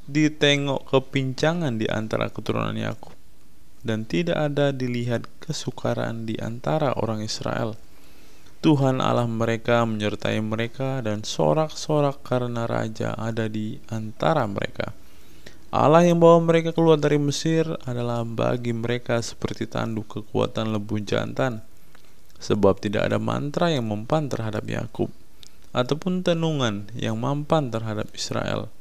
ditengok kepincangan di antara keturunan Yakub, dan tidak ada dilihat kesukaran di antara orang Israel. Tuhan Allah mereka menyertai mereka, dan sorak-sorak karena raja ada di antara mereka. Allah yang bawa mereka keluar dari Mesir adalah bagi mereka seperti tanduk kekuatan lembu jantan, sebab tidak ada mantra yang mempan terhadap Yakub, ataupun tenungan yang mampan terhadap Israel.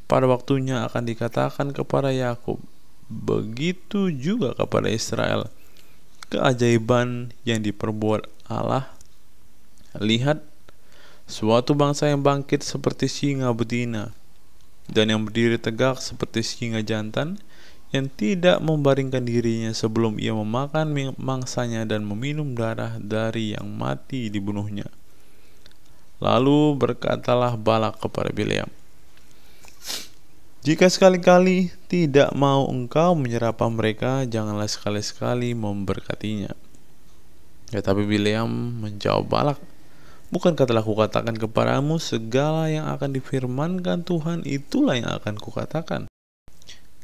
Pada waktunya akan dikatakan kepada Yakub, begitu juga kepada Israel, keajaiban yang diperbuat Allah. Lihat, suatu bangsa yang bangkit seperti singa betina, dan yang berdiri tegak seperti singa jantan, yang tidak membaringkan dirinya sebelum ia memakan mangsanya dan meminum darah dari yang mati dibunuhnya. Lalu berkatalah Balak kepada Bileam, jika sekali-kali tidak mau engkau menyerapah mereka, janganlah sekali-sekali memberkatinya. Tetapi Bileam menjawab Balak, bukankah telah kukatakan kepadamu, segala yang akan difirmankan Tuhan itulah yang akan kukatakan.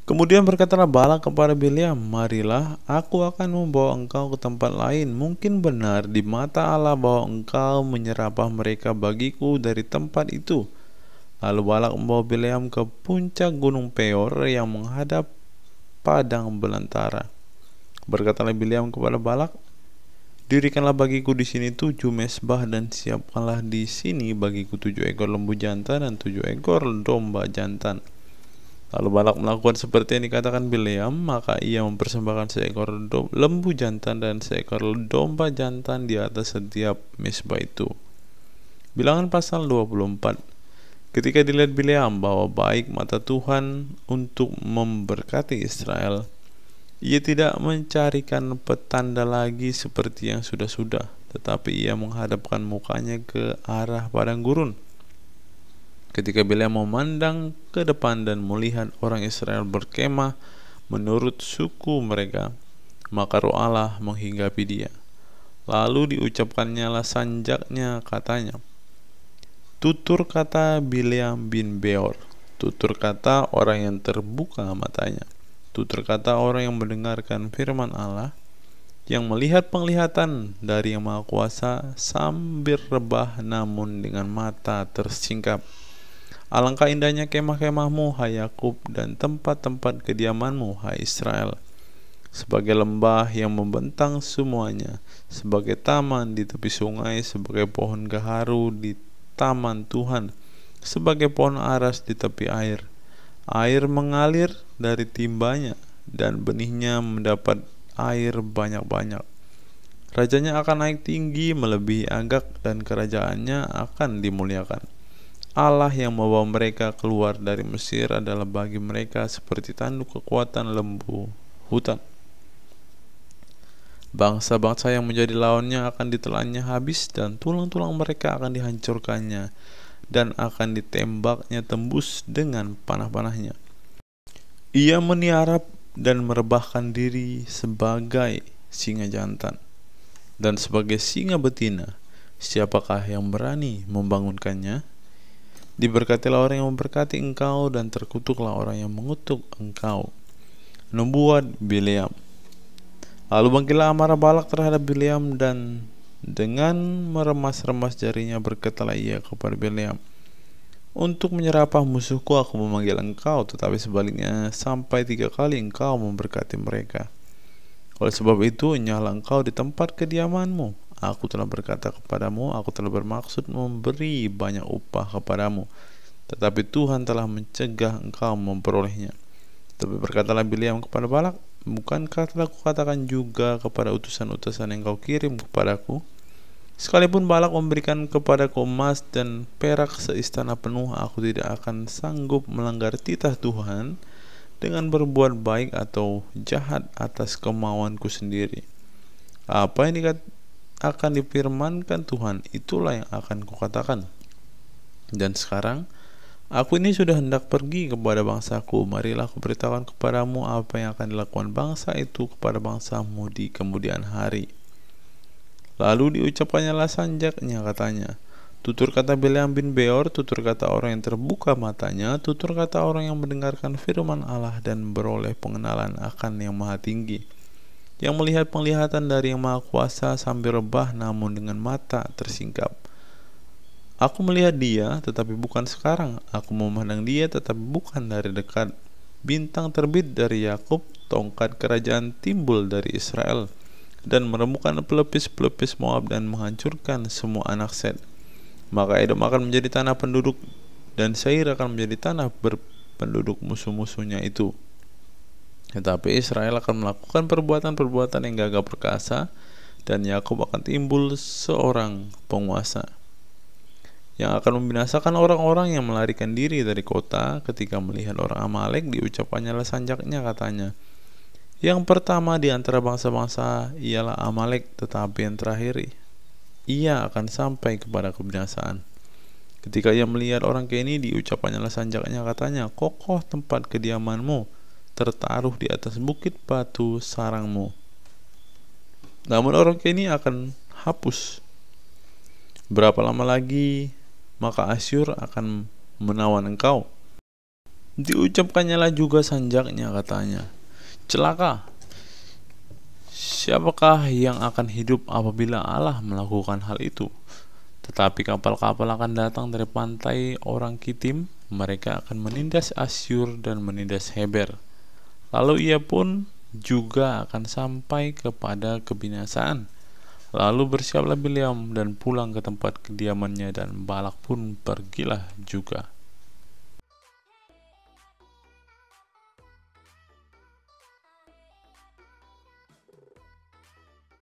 Kemudian berkatalah Balak kepada Bileam, marilah aku akan membawa engkau ke tempat lain. Mungkin benar di mata Allah bahwa engkau menyerapah mereka bagiku dari tempat itu. Lalu Balak membawa Bileam ke puncak gunung Peor yang menghadap padang belantara. Berkatalah Bileam kepada Balak, dirikanlah bagiku di sini 7 mezbah dan siapkanlah di sini bagiku 7 ekor lembu jantan dan 7 ekor domba jantan. Lalu Balak melakukan seperti yang dikatakan Bileam, maka ia mempersembahkan seekor lembu jantan dan seekor domba jantan di atas setiap mezbah itu. Bilangan pasal 24. Ketika dilihat Bileam bahwa baik mata Tuhan untuk memberkati Israel, ia tidak mencarikan petanda lagi seperti yang sudah-sudah, tetapi ia menghadapkan mukanya ke arah padang gurun. Ketika Bileam memandang ke depan dan melihat orang Israel berkemah menurut suku mereka, maka roh Allah menghinggapi dia. Lalu diucapkannya lah sanjaknya, katanya, tutur kata Bileam bin Beor, tutur kata orang yang terbuka matanya, tutur kata orang yang mendengarkan firman Allah, yang melihat penglihatan dari Yang Maha Kuasa sambil rebah namun dengan mata tersingkap. Alangkah indahnya kemah-kemahmu, hai Yakub, dan tempat-tempat kediamanmu, hai Israel, sebagai lembah yang membentang semuanya, sebagai taman di tepi sungai, sebagai pohon gaharu di taman Tuhan, sebagai pohon aras di tepi air. Air mengalir dari timbanya, dan benihnya mendapat air banyak-banyak. Rajanya akan naik tinggi melebihi Agag, dan kerajaannya akan dimuliakan. Allah yang membawa mereka keluar dari Mesir adalah bagi mereka seperti tanduk kekuatan lembu hutan. Bangsa-bangsa yang menjadi lawannya akan ditelannya habis, dan tulang-tulang mereka akan dihancurkannya, dan akan ditembaknya tembus dengan panah-panahnya. Ia meniarap dan merebahkan diri sebagai singa jantan, dan sebagai singa betina, siapakah yang berani membangunkannya? Diberkatilah orang yang memberkati engkau, dan terkutuklah orang yang mengutuk engkau. Nubuat Bileam. Lalu bangkitlah amarah Balak terhadap Bileam, dan dengan meremas-remas jarinya berkatalah ia kepada Bileam, untuk menyerapah musuhku aku memanggil engkau, tetapi sebaliknya sampai 3 kali engkau memberkati mereka. Oleh sebab itu nyala engkau di tempat kediamanmu. Aku telah berkata kepadamu, aku telah bermaksud memberi banyak upah kepadamu, tetapi Tuhan telah mencegah engkau memperolehnya. Tapi berkatalah Bileam kepada Balak, bukankah telah kukatakan juga kepada utusan-utusan yang kau kirim kepadaku, sekalipun Balak memberikan kepadaku emas dan perak seistana penuh, aku tidak akan sanggup melanggar titah Tuhan dengan berbuat baik atau jahat atas kemauanku sendiri. Apa yang akan difirmankan Tuhan, itulah yang akan kukatakan. Dan sekarang aku ini sudah hendak pergi kepada bangsaku. Marilah aku beritahukan kepadamu apa yang akan dilakukan bangsa itu kepada bangsamu di kemudian hari. Lalu diucapkannya lah sanjaknya, katanya, tutur kata Bileam bin Beor, tutur kata orang yang terbuka matanya, tutur kata orang yang mendengarkan firman Allah dan beroleh pengenalan akan Yang Maha Tinggi, yang melihat penglihatan dari Yang Maha Kuasa sambil rebah namun dengan mata tersingkap. Aku melihat dia, tetapi bukan sekarang. Aku memandang dia, tetapi bukan dari dekat. Bintang terbit dari Yakub, tongkat kerajaan timbul dari Israel, dan menemukan pelepis-pelepis Moab dan menghancurkan semua anak Set. Maka Edom akan menjadi tanah penduduk, dan Seir akan menjadi tanah berpenduduk musuh-musuhnya itu. Tetapi Israel akan melakukan perbuatan-perbuatan yang gagah perkasa, dan Yakub akan timbul seorang penguasa. yang akan membinasakan orang-orang yang melarikan diri dari kota. Ketika melihat orang Amalek, diucapkannya sanjaknya, katanya, yang pertama di antara bangsa-bangsa ialah Amalek, tetapi yang terakhir ia akan sampai kepada kebinasaan. Ketika ia melihat orang Keni, diucapkannya sanjaknya, katanya, kokoh tempat kediamanmu, tertaruh di atas bukit batu sarangmu. Namun orang Keni akan hapus. Berapa lama lagi maka Asyur akan menawan engkau? Diucapkannya juga sanjaknya, katanya, celaka, siapakah yang akan hidup apabila Allah melakukan hal itu? Tetapi kapal-kapal akan datang dari pantai orang Kitim, mereka akan menindas Asyur dan menindas Heber. Lalu ia pun juga akan sampai kepada kebinasaan. Lalu bersiaplah Bileam dan pulang ke tempat kediamannya, dan Balak pun pergilah juga.